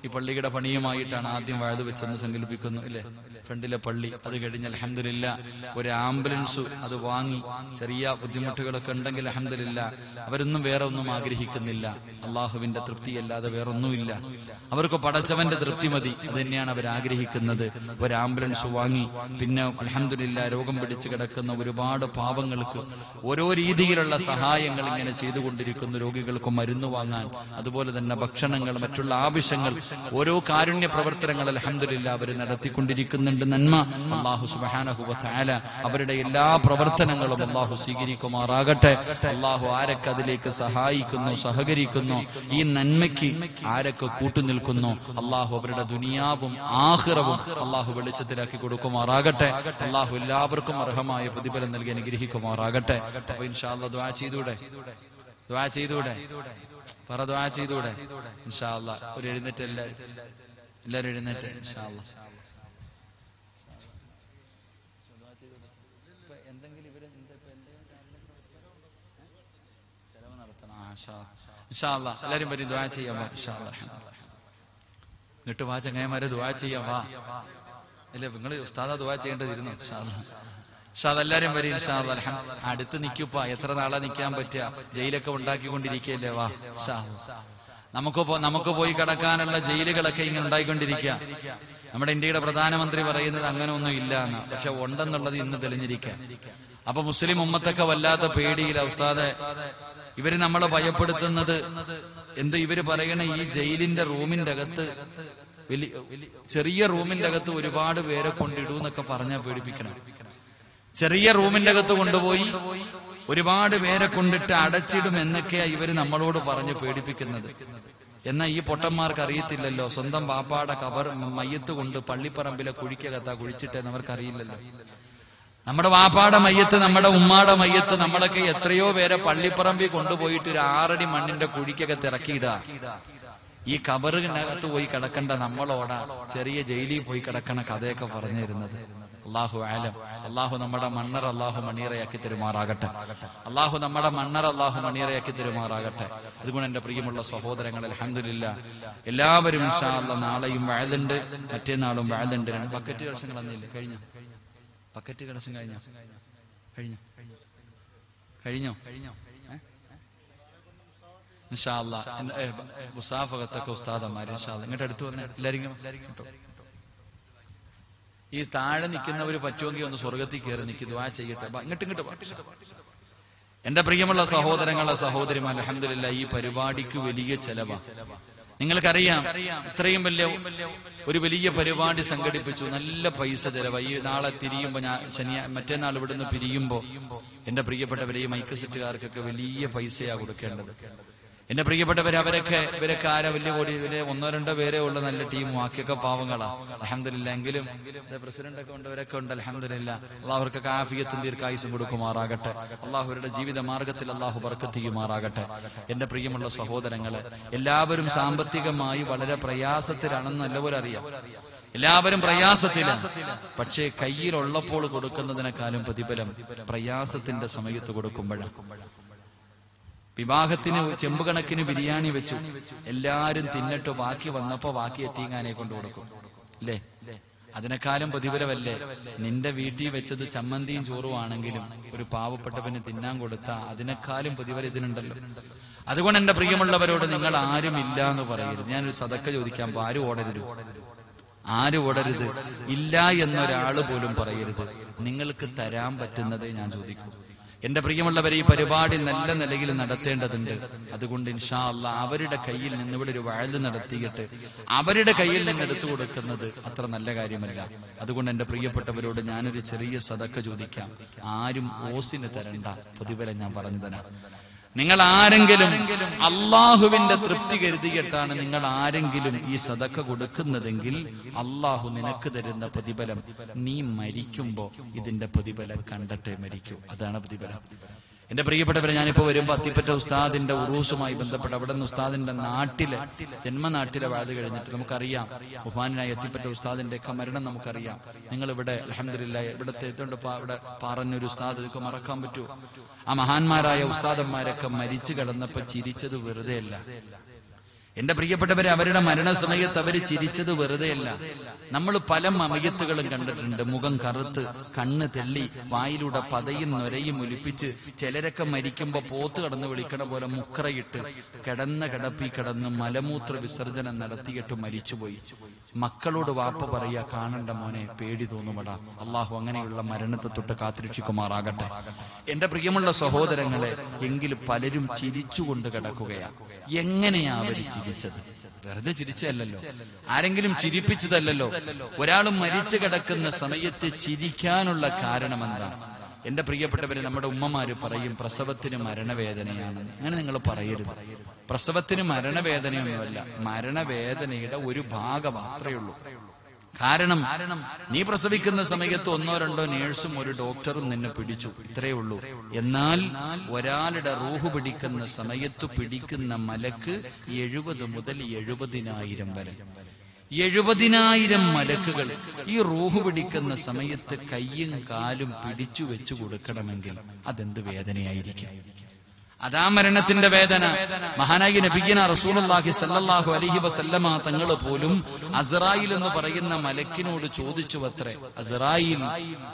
ഈ പള്ളിയുടെ പണിയുമായിട്ടാണ് ആദ്യം വഴുതു വെച്ചെന്ന് സങ്കല്പിക്കുന്നു, ഇല്ലേ, ഫ്രണ്ടിലെ പള്ളി. അത് കഴിഞ്ഞ് അൽഹംദുലില്ലാ ഒരു ആംബുലൻസ് അത് വാങ്ങി. ചെറിയ ബുദ്ധിമുട്ടുകളൊക്കെ ഉണ്ടെങ്കിൽ അൽഹംദുലില്ലാ അവരൊന്നും വേറെ ഒന്നും ആഗ്രഹിക്കുന്നില്ല. അള്ളാഹുവിന്റെ തൃപ്തിയല്ലാതെ വേറൊന്നുമില്ല. അവർക്ക് പടച്ചവന്റെ തൃപ്തി മതി. അത് തന്നെയാണ് അവർ ആഗ്രഹിക്കുന്നത്. ഒരു ആംബുലൻസ് വാങ്ങി. പിന്നെ അൽഹംദുലില്ലാ രോഗം പിടിച്ചു കിടക്കുന്ന ഒരുപാട് പാവങ്ങൾക്ക് ഓരോ രീതിയിലുള്ള സഹായങ്ങൾ ഇങ്ങനെ ചെയ്തുകൊണ്ടിരിക്കുന്നു. രോഗികൾക്ക് മരുന്ന് വാങ്ങാൻ, അതുപോലെ തന്നെ ഭക്ഷണങ്ങൾ, മറ്റുള്ള ആവശ്യങ്ങൾ, ഓരോ കാരുണ്യ പ്രവർത്തനങ്ങൾ അൽഹംദുലില്ലാ അവർ നടത്തിക്കൊണ്ടിരിക്കുന്നുണ്ട്. നന്മ അല്ലാഹു സുബ്ഹാനഹു വ തആല അവരുടെ എല്ലാ പ്രവർത്തനങ്ങളും അല്ലാഹു സ്വീകരിക്കുമാറാകട്ടെ. അല്ലാഹു ആരൊക്കെ അതിലേക്ക് സഹായിക്കുന്നു, സഹകരിക്കുന്നു, ഈ നന്മയ്ക്ക് ആരൊക്കെ കൂട്ടുനിൽക്കുന്നു, അല്ലാഹു അവരുടെ ദുനിയാവും ആഖിറവും അല്ലാഹു വെളിച്ചത്തിലാക്കി കൊടുക്കുമാറാകട്ടെ. അല്ലാഹു എല്ലാവർക്കും അർഹമായ പ്രതിഫലം നൽകി അനുഗ്രഹിക്കുമാറാകട്ടെ. അപ്പൊ ഇൻഷാ അല്ലാഹ് ദുആ ചെയ്തൂടെ? ദുആ ചെയ്തൂടെ? ദുആ ചെയ്തൂടെ? ഇൻഷാ അല്ലാഹ് ഒരു എഴുന്നേറ്റ്, എല്ലാവരും എഴുന്നേറ്റ് ഇൻഷാ അല്ലാഹ്. എന്തെങ്കിലും ഇവര് ചെലവ് നടത്തണം. ഇൻഷാ അല്ലാഹ് എല്ലാവരും വരും, ദുആ ചെയ്യാം. ഇൻഷാ അല്ലാഹ് എന്നിട്ട് വാ ചങ്ങായിമാരെ, ദുആ ചെയ്യാം. വാ, അല്ലേ നിങ്ങൾ ഉസ്താദാ ദുആ ചെയ്യേണ്ടതിരുന്നു. ഇൻഷാ അല്ലാഹ് എല്ലാരും വരും ഇൻഷാ അല്ലാഹ്. അടുത്ത് നിൽക്കുപ്പാ, എത്ര നാളെ നിൽക്കാൻ പറ്റുക? ജയിലൊക്കെ ഉണ്ടാക്കിക്കൊണ്ടിരിക്കുകയല്ലേ. വാ, നമുക്ക് പോയി കിടക്കാനുള്ള ജയിലുകളൊക്കെ ഇങ്ങനെ ഉണ്ടായിക്കൊണ്ടിരിക്കുക. നമ്മുടെ ഇന്ത്യയുടെ പ്രധാനമന്ത്രി പറയുന്നത് അങ്ങനെ ഒന്നും ഇല്ല എന്ന്, പക്ഷെ ഉണ്ടെന്നുള്ളത് ഇന്ന് തെളിഞ്ഞിരിക്കുക. അപ്പൊ മുസ്ലിം ഉമ്മത്തൊക്കെ വല്ലാത്ത പേടിയില്ല. ഉസ്താദെ, ഇവര് നമ്മളെ ഭയപ്പെടുത്തുന്നത് എന്ത്? ഇവര് പറയണ ഈ ജയിലിന്റെ റൂമിന്റെ അകത്ത്, ചെറിയ റൂമിന്റെ അകത്ത് ഒരുപാട് പേരെ കൊണ്ടിടൂന്നൊക്കെ പറഞ്ഞാൽ പേടിപ്പിക്കണം. ചെറിയ റൂമിന്റെ അകത്ത് കൊണ്ടുപോയി ഒരുപാട് പേരെ കൊണ്ടിട്ട് അടച്ചിടും എന്നൊക്കെയാ ഇവര് നമ്മളോട് പറഞ്ഞ് പേടിപ്പിക്കുന്നത്. എന്നാൽ ഈ പൊട്ടന്മാർക്ക് അറിയത്തില്ലല്ലോ, സ്വന്തം ബാപ്പാടെ കബർ മയ്യത്ത് കൊണ്ട് പള്ളിപ്പറമ്പിലെ കുഴിക്കകത്താ കുഴിച്ചിട്ടെന്ന് അവർക്കറിയില്ലല്ലോ. നമ്മുടെ വാപ്പാടെ മയ്യത്ത്, നമ്മുടെ ഉമ്മാടെ മയ്യത്ത്, നമ്മളൊക്കെ എത്രയോ പേരെ പള്ളിപ്പറമ്പിൽ കൊണ്ടുപോയിട്ട് ഒരു 6 അടി മണ്ണിന്റെ കുഴിക്കകത്ത് ഇറക്കിയിടുക. ഈ കബറിനകത്ത് പോയി കിടക്കേണ്ട നമ്മളോടാ ചെറിയ ജയിലിൽ പോയി കിടക്കണ കഥയൊക്കെ പറഞ്ഞു തരുന്നത്. അല്ലാഹു ആലം. അല്ലാഹു നമ്മുടെ മണ്ണർ അല്ലാഹു മണിയറയാക്കി തരുമാറാകട്ടെ. അല്ലാഹു നമ്മുടെ മണ്ണർ അല്ലാഹു മണിയറയാക്കി തരുമാറാകട്ടെ. അതുകൊണ്ട് എന്റെ പ്രിയമുള്ള സഹോദരങ്ങൾ, അൽഹംദുലില്ലാ എല്ലാവരും ഇൻഷാ അല്ലാഹ് നാളെയും വഅദുണ്ട്, മറ്റന്നാളും വഅദുണ്ട്. 2 ബക്കറ്റ് കലശം കളഞ്ഞില്ലേ? കഴിഞ്ഞോ? ബക്കറ്റ് കലശം കഴിഞ്ഞോ? ഇൻഷാ അല്ലാഹ് മുസാഫകത്തൊക്കെ ഉസ്താദന്മാര് ഇൻഷാ അല്ലാഹ് ഇങ്ങോട്ട് അടുത്ത് വന്നേ എല്ലാവരും. ഈ താഴെ നിൽക്കുന്നവര് പറ്റുമെങ്കിൽ ഒന്ന് സ്വർഗത്തിൽ കയറി നിൽക്കി ദുആ ചെയ്യട്ടെ. ഇങ്ങോട്ട് എന്റെ പ്രിയമുള്ള സഹോദരങ്ങളെ സഹോദരിമാർ, അൽഹംദുലില്ലാഹ് ഈ പരിപാടിക്ക് വലിയ ചെലവാണ്. നിങ്ങൾക്കറിയാം, ഇത്രയും ഒരു വലിയ പരിപാടി സംഘടിപ്പിച്ചു, നല്ല പൈസ ചെലവായി. ഈ നാളെ തിരിയുമ്പോ മറ്റന്നാൾ ഇവിടുന്ന് പിരിയുമ്പോ എന്റെ പ്രിയപ്പെട്ടവരെ ഈ മൈക്ക് സെറ്റുകാർക്കൊക്കെ വലിയ പൈസയാ കൊടുക്കേണ്ടത്. എന്റെ പ്രിയപ്പെട്ടവർ ഇവരൊക്കെ ആരാ വലിയ കോടി, ഇവര് 1-2 പേരേ ഉള്ള നല്ല ടീം, ബാക്കിയൊക്കെ പാവങ്ങളാ. അൽഹംദുലില്ലാഹ്. എങ്കിലും പ്രസിഡന്റ് ഒക്കെ ഉണ്ടവരൊക്കെ ഉണ്ട്. അൽഹംദുലില്ലാഹ്. അള്ളാഹു അവർക്കൊക്കെ ആഫിയത്തും ദീർഘായുസ്സും കൊടുക്കുമാറാകട്ടെ. അള്ളാഹുവരുടെ ജീവിത മാർഗത്തിൽ അള്ളാഹു ബർക്കത്ത് ചെയ്യുമാറാകട്ടെ. എന്റെ പ്രിയമുള്ള സഹോദരങ്ങളെ, എല്ലാവരും സാമ്പത്തികമായി വളരെ പ്രയാസത്തിലാണെന്ന് നല്ലപോലെ അറിയാം. എല്ലാവരും പ്രയാസത്തിലാണ്. പക്ഷേ കയ്യിലുള്ളപ്പോൾ കൊടുക്കുന്നതിനേക്കാളും പ്രതിഫലം പ്രയാസത്തിന്റെ സമയത്ത് കൊടുക്കുമ്പോഴാണ്. വിവാഹത്തിന് ചെമ്പുകണക്കിന് ബിരിയാണി വെച്ചു, എല്ലാരും തിന്നിട്ട് ബാക്കി വന്നപ്പോ ബാക്കി എത്തിങ്ങാനെ കൊണ്ട് കൊടുക്കും അല്ലേ? അതിനേക്കാളും പ്രതിഫലമല്ലേ നിന്റെ വീട്ടിൽ വെച്ചത് ചമ്മന്തിയും ചോറും ആണെങ്കിലും ഒരു പാവപ്പെട്ടവന് തിന്നാൻ കൊടുത്താ അതിനേക്കാളും പ്രതിഫലം ഇതിനുണ്ടല്ലോ. അതുകൊണ്ട് എന്റെ പ്രിയമുള്ളവരോട് നിങ്ങൾ ആരും ഇല്ല എന്ന് പറയരുത്. ഞാനൊരു സദക്ക ചോദിക്കാൻ ആരും ഓടരുത്. ഇല്ല എന്നൊരാള് പോലും പറയരുത്. നിങ്ങൾക്ക് തരാൻ പറ്റുന്നതേ ഞാൻ ചോദിക്കൂ. എന്റെ പ്രിയമുള്ളവരെ, ഈ പരിപാടി നല്ല നിലയിൽ നടത്തേണ്ടതുണ്ട്. അതുകൊണ്ട് ഇൻഷാ അല്ലാഹ് അവരുടെ കയ്യിൽ നിന്ന് ഇവിടെ ഒരു വഅദ് നടത്തിയിട്ട് അവരുടെ കയ്യിൽ നിന്ന് എടുത്തു കൊടുക്കുന്നത് അത്ര നല്ല കാര്യമല്ല. അതുകൊണ്ട് എന്റെ പ്രിയപ്പെട്ടവരോട് ഞാനൊരു ചെറിയ സദക്ക ചോദിക്കാം. ആരും ഓസിന് തരണ്ട, പ്രതിഫലം ഞാൻ പറഞ്ഞു തരാം. നിങ്ങൾ ആരെങ്കിലും അള്ളാഹുവിന്റെ തൃപ്തി കരുതിയിട്ടാണ് നിങ്ങൾ ആരെങ്കിലും ഈ സദക്ക കൊടുക്കുന്നതെങ്കിൽ അള്ളാഹു നിനക്ക് തരുന്ന പ്രതിഫലം നീ മരിക്കുമ്പോ ഇതിന്റെ പ്രതിഫലം കണ്ടിട്ടേ മരിക്കൂ. അതാണ് പ്രതിഫലം. എന്റെ പ്രിയപ്പെട്ടവരെ, ഞാനിപ്പോ വരുമ്പോ അത്തിപ്പറ്റ ഉസ്താദിന്റെ ഉറൂസുമായി ബന്ധപ്പെട്ട് അവിടെ നിന്ന് ഉസ്താദിന്റെ ജന്മനാട്ടിലെ വഅദ് കഴിഞ്ഞിട്ട് നമുക്കറിയാം, ബഹുമാനായ അത്തിപ്പറ്റ ഉസ്താദിന്റെ ഒക്കെ മരണം നമുക്കറിയാം. നിങ്ങൾ ഇവിടെ അൽഹംദുലില്ലാഹ് ഇവിടുത്തെ എത്തുകൊണ്ട് ഇവിടെ പറഞ്ഞൊരു ഉസ്താദ് ഇതൊക്കെ മറക്കാൻ പറ്റുമോ? ആ മഹാന്മാരായ ഉസ്താദന്മാരൊക്കെ മരിച്ചു കിടന്നപ്പോ ചിരിച്ചത് വെറുതെയല്ല. എന്റെ പ്രിയപ്പെട്ടവരെ, അവരുടെ മരണസമയത്ത് അവര് ചിരിച്ചത് വെറുതെയല്ല. നമ്മൾ പല മമയത്തുകളും കണ്ടിട്ടുണ്ട്. മുഖം കറുത്ത്, കണ്ണ് തെള്ളി, വായിലൂടെ പതയും നൊരയും ഒലിപ്പിച്ച്, ചിലരൊക്കെ മരിക്കുമ്പോ പോത്ത് കടന്ന് വിളിക്കണ പോലെ മുക്കറയിട്ട് കിടന്ന് മലമൂത്ര വിസർജനം നടത്തിയിട്ട് മരിച്ചുപോയി. മക്കളോട് വാപ്പ പറയാ, കാണണ്ട മോനെ, പേടി തോന്നുമടാ. അള്ളാഹു അങ്ങനെയുള്ള മരണത്തെ തൊട്ട് കാത്തുരക്ഷിക്കുമാറാകട്ടെ. എന്റെ പ്രിയമുള്ള സഹോദരങ്ങളെ, എങ്കിൽ പലരും ചിരിച്ചുകൊണ്ട് കിടക്കുകയാണ്. എങ്ങനെയാ അവര് ചിരിച്ചത്? വെറുതെ ചിരിച്ചതല്ലോ, ആരെങ്കിലും ചിരിപ്പിച്ചതല്ലോ. ഒരാളും മരിച്ചു കിടക്കുന്ന സമയത്ത് ചിരിക്കാനുള്ള കാരണം എന്താണ്? എന്റെ പ്രിയപ്പെട്ടവര്, നമ്മുടെ ഉമ്മമാര് പറയും പ്രസവത്തിന് മരണവേദനയാണ്. അങ്ങനെ നിങ്ങൾ പറയരുത്. പ്രസവത്തിന് മരണവേദനയൊന്നുമല്ല, മരണവേദനയുടെ ഒരു ഭാഗം മാത്രമേ ഉള്ളൂ. കാരണം നീ പ്രസവിക്കുന്ന സമയത്ത് 1-2 നേഴ്സും ഒരു ഡോക്ടറും നിന്നെ പിടിച്ചു, ഇത്രയേ ഉള്ളൂ. എന്നാൽ ഒരാളുടെ റൂഹ് പിടിക്കുന്ന സമയത്ത് പിടിക്കുന്ന മലക്ക് 70 മുതൽ 70,000 വരെ. 70,000 മലക്കുകൾ ഈ റൂഹ് പിടിക്കുന്ന സമയത്ത് കയ്യും കാലും പിടിച്ചു വെച്ചു കൊടുക്കണമെങ്കിൽ അതെന്ത് വേദനയായിരിക്കും? അതാ മരണത്തിന്റെ വേദന. മഹാനായ നബിയന റസൂലുള്ളാഹി സ്വല്ലല്ലാഹു അലൈഹി വസല്ലമ തങ്ങൾ പോലും അസ്റായിൽ എന്ന് പറയുന്ന മലക്കിനോട് ചോദിച്ചുവത്രേ, അസ്റായിൽ,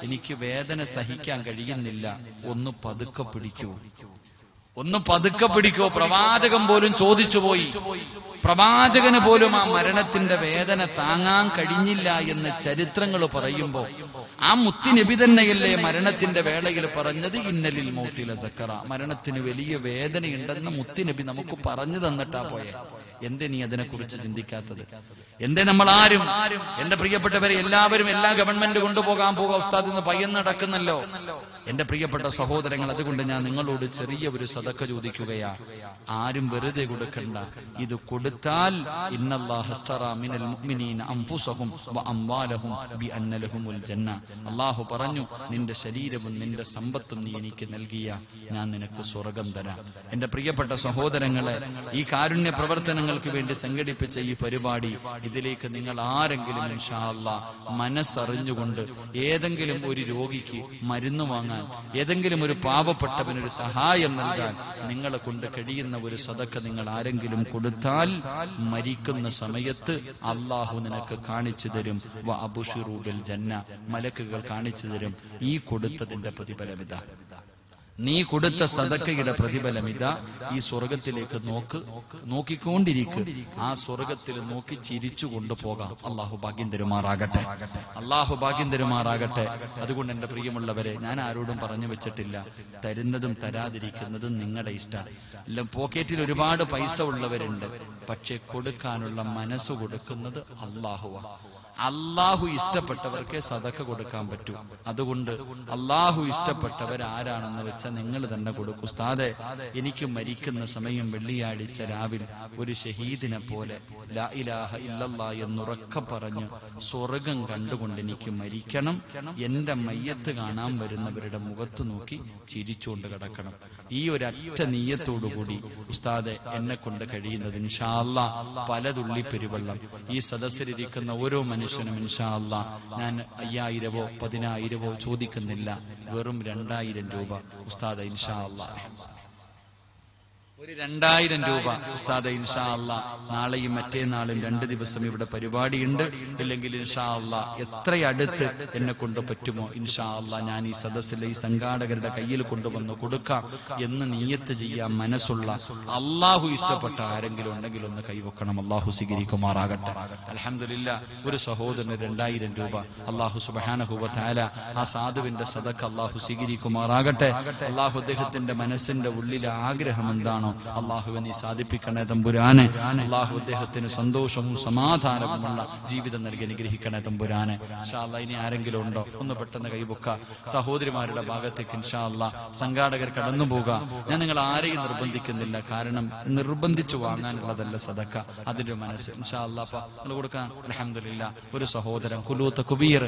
എനിക്ക് വേദന സഹിക്കാൻ കഴിയുന്നില്ല, ഒന്ന് പതുക്കെ പിടിക്കോ. പ്രവാചകൻ പോലും ചോദിച്ചുപോയി. പ്രവാചകന് പോലും ആ മരണത്തിന്റെ വേദന താങ്ങാൻ കഴിഞ്ഞില്ല എന്ന് ചരിത്രങ്ങൾ പറയുമ്പോ ആ മുത്തുനബി തന്നെയല്ലേ മരണത്തിന്റെ വേളയിൽ പറഞ്ഞത്, ഇന്നലിൽ മൗത്തില സക്കറ, മരണത്തിന് വലിയ വേദനയുണ്ടെന്ന് മുത്തുനബി നമുക്ക് പറഞ്ഞു തന്നിട്ടാ പോയെ. എന്തേ നീ അതിനെക്കുറിച്ച് ചിന്തിക്കാത്തത്? എന്തേ നമ്മൾ ആരും? എന്റെ പ്രിയപ്പെട്ടവരെ, എല്ലാവരും എല്ലാ ഗവൺമെന്റ് കൊണ്ടുപോകാൻ ഉസ്താദ് എന്ന് പയ്യന്ന് നടക്കുന്നല്ലോ. എന്റെ പ്രിയപ്പെട്ട സഹോദരങ്ങൾ, അതുകൊണ്ട് ഞാൻ നിങ്ങളോട് ചെറിയ ഒരു സദക്ക ചോദിക്കുകയാ. ആരും വെറുതെ കൊടുക്കണ്ട. ഇത് കൊടുത്താൽ ഇന്നല്ലാഹ അസ്തറാ മിനൽ മുഅ്മിനീന അൻഫുസഹും വഅംവാലഹും ബിഅന്ന ലഹുമുൽ ജന്ന. അല്ലാഹു പറഞ്ഞു, നിന്റെ ശരീരവും നിന്റെ സമ്പത്തും നീ എനിക്ക് നൽകിയ ഞാൻ നിനക്ക് സ്വർഗ്ഗം തരാം. എന്റെ പ്രിയപ്പെട്ട സഹോദരങ്ങളെ, ഈ കാരുണ്യ പ്രവർത്തനങ്ങൾക്ക് വേണ്ടി സംഘടിപ്പിച്ച ഈ പരിപാടി, ഇതിലേക്ക് നിങ്ങൾ ആരെങ്കിലും ഇൻഷാ അല്ലാഹ് മനസ്സറിഞ്ഞുകൊണ്ട് ഏതെങ്കിലും ഒരു രോഗിക്ക് മരുന്ന് വാങ്ങാൻ, ഏതെങ്കിലും ഒരു പാവപ്പെട്ടവനൊരു സഹായം നൽകാൻ നിങ്ങളെ കൊണ്ട് കഴിയുന്ന ഒരു സദക്ക നിങ്ങൾ ആരെങ്കിലും കൊടുത്താൽ മരിക്കുന്ന സമയത്ത് അള്ളാഹു നിനക്ക് കാണിച്ചു തരും. വഅബ്ശിറൂ ബിൽ ജന്ന, മലക്കുകൾ കാണിച്ചു തരും ഈ കൊടുത്തതിന്റെ പ്രതിഫലമിതാ. നീ കൊടുത്ത സദക്കയുടെ പ്രതിഫലം ഇതാ, ഈ സ്വർഗത്തിലേക്ക് നോക്കിക്കൊണ്ടിരിക്കുക. ആ സ്വർഗത്തിൽ നോക്കി ചിരിച്ചു കൊണ്ടുപോകാം. അള്ളാഹു ഭാഗ്യം തരുമാറാകട്ടെ, അള്ളാഹു ഭാഗ്യം തരുമാറാകട്ടെ. അതുകൊണ്ട് എന്റെ പ്രിയമുള്ളവരെ, ഞാൻ ആരോടും പറഞ്ഞു വെച്ചിട്ടില്ല, തരുന്നതും തരാതിരിക്കുന്നതും നിങ്ങളുടെ ഇഷ്ടം. എല്ലാം പോക്കറ്റിൽ ഒരുപാട് പൈസ ഉള്ളവരുണ്ട്, പക്ഷെ കൊടുക്കാനുള്ള മനസ്സ് കൊടുക്കുന്നത് അള്ളാഹുവാണ്. അള്ളാഹു ഇഷ്ടപ്പെട്ടവർക്ക് സദക്ക കൊടുക്കാൻ പറ്റൂ. അതുകൊണ്ട് അള്ളാഹു ഇഷ്ടപ്പെട്ടവർ ആരാണെന്ന് വെച്ചാൽ നിങ്ങൾ തന്നെ കൊടുക്കൂ. ഉസ്താദേ, എനിക്ക് മരിക്കുന്ന സമയം വെള്ളിയാഴ്ച രാവിലെ ഒരു ഷഹീദിനെ പോലെ ലാ ഇലാഹ ഇല്ലല്ലാഹ് എന്നുറക്കെ പറഞ്ഞ് സ്വർഗം കണ്ടുകൊണ്ട് എനിക്ക് മരിക്കണം. എന്റെ മയ്യത്ത് കാണാൻ വരുന്നവരുടെ മുഖത്ത് നോക്കി ചിരിച്ചുകൊണ്ട് കിടക്കണം. ഈ ഒരൊറ്റ നീയത്തോടുകൂടി ഉസ്താദെ എന്നെ കൊണ്ട് കഴിയുന്നത് ഇൻഷാ അല്ലാഹ് പലതുള്ളി പെരുവെള്ളം ഈ സദസ്സിലിരിക്കുന്ന ഓരോ മനുഷ്യനും ഇൻഷാ അല്ലാഹ് ഞാൻ 5000-ഓ 10,000-ഓ ചോദിക്കുന്നില്ല, വെറും 2000 രൂപ ഉസ്താദെ ഇൻഷാ അല്ലാഹ്, ഒരു 2000 രൂപ ഉസ്താദെ ഇൻഷാ അല്ലാഹ്. നാളെയും മറ്റേനാളും 2 ദിവസം ഇവിടെ പരിപാടിയുണ്ട്. ഇല്ലെങ്കിൽ ഇൻഷാ അല്ലാഹ് എത്രയടുത്ത് എന്നെ കൊണ്ട് പറ്റുമോ ഇൻഷാ അല്ലാഹ് ഞാൻ ഈ സദസ്സിലെ ഈ സംഘാടകരുടെ കയ്യിൽ കൊണ്ടുവന്ന് കൊടുക്കാം എന്ന് നിയ്യത്ത് ചെയ്യാൻ മനസ്സുള്ള അള്ളാഹു ഇഷ്ടപ്പെട്ട ആരെങ്കിലും ഉണ്ടെങ്കിൽ ഒന്ന് കൈവക്കണം. അള്ളാഹു സ്വീകരിക്കുമാറാകട്ടെ. അൽഹംദുലില്ലാഹ്, ഒരു സഹോദരന് 2000 രൂപ അള്ളാഹു സുബ്ഹാനഹു വ തആല ആ സാധുവിന്റെ സദഖ അള്ളാഹു സ്വീകരിക്കുമാറാകട്ടെ. അള്ളാഹു അദ്ദേഹത്തിന്റെ മനസ്സിന്റെ ഉള്ളിലെ ആഗ്രഹം എന്താണോ അള്ളാഹുവെ നീ സാധിപ്പിക്കണേ തമ്പുരാനെ. അള്ളാഹു അദ്ദേഹത്തിന് സന്തോഷവും സമാധാനവുമുള്ള ജീവിതം നൽകി അനുഗ്രഹിക്കണേ തമ്പുരാനെ. ഇൻഷാ അല്ലാഹ് ഇനി ആരെങ്കിലും ഉണ്ടോ ഒന്ന് പെട്ടെന്ന് കൈവക്ക. സഹോദരിമാരുടെ ഭാഗത്തേക്ക് ഇൻഷാ അല്ലാഹ് സംഘാടകർ കടന്നു പോകുക. ഞാൻ നിങ്ങൾ ആരെയും നിർബന്ധിക്കുന്നില്ല, കാരണം നിർബന്ധിച്ചു വാങ്ങാനുള്ളതല്ല സദക്ക, അതിന്റെ മനസ്സ് ഇൻഷാ അല്ലാഹ് നിങ്ങൾ കൊടുക്കാൻ. അൽഹംദുലില്ലാഹ്, ഒരു സഹോദരൻ കുലൂത്ത് കുബീർ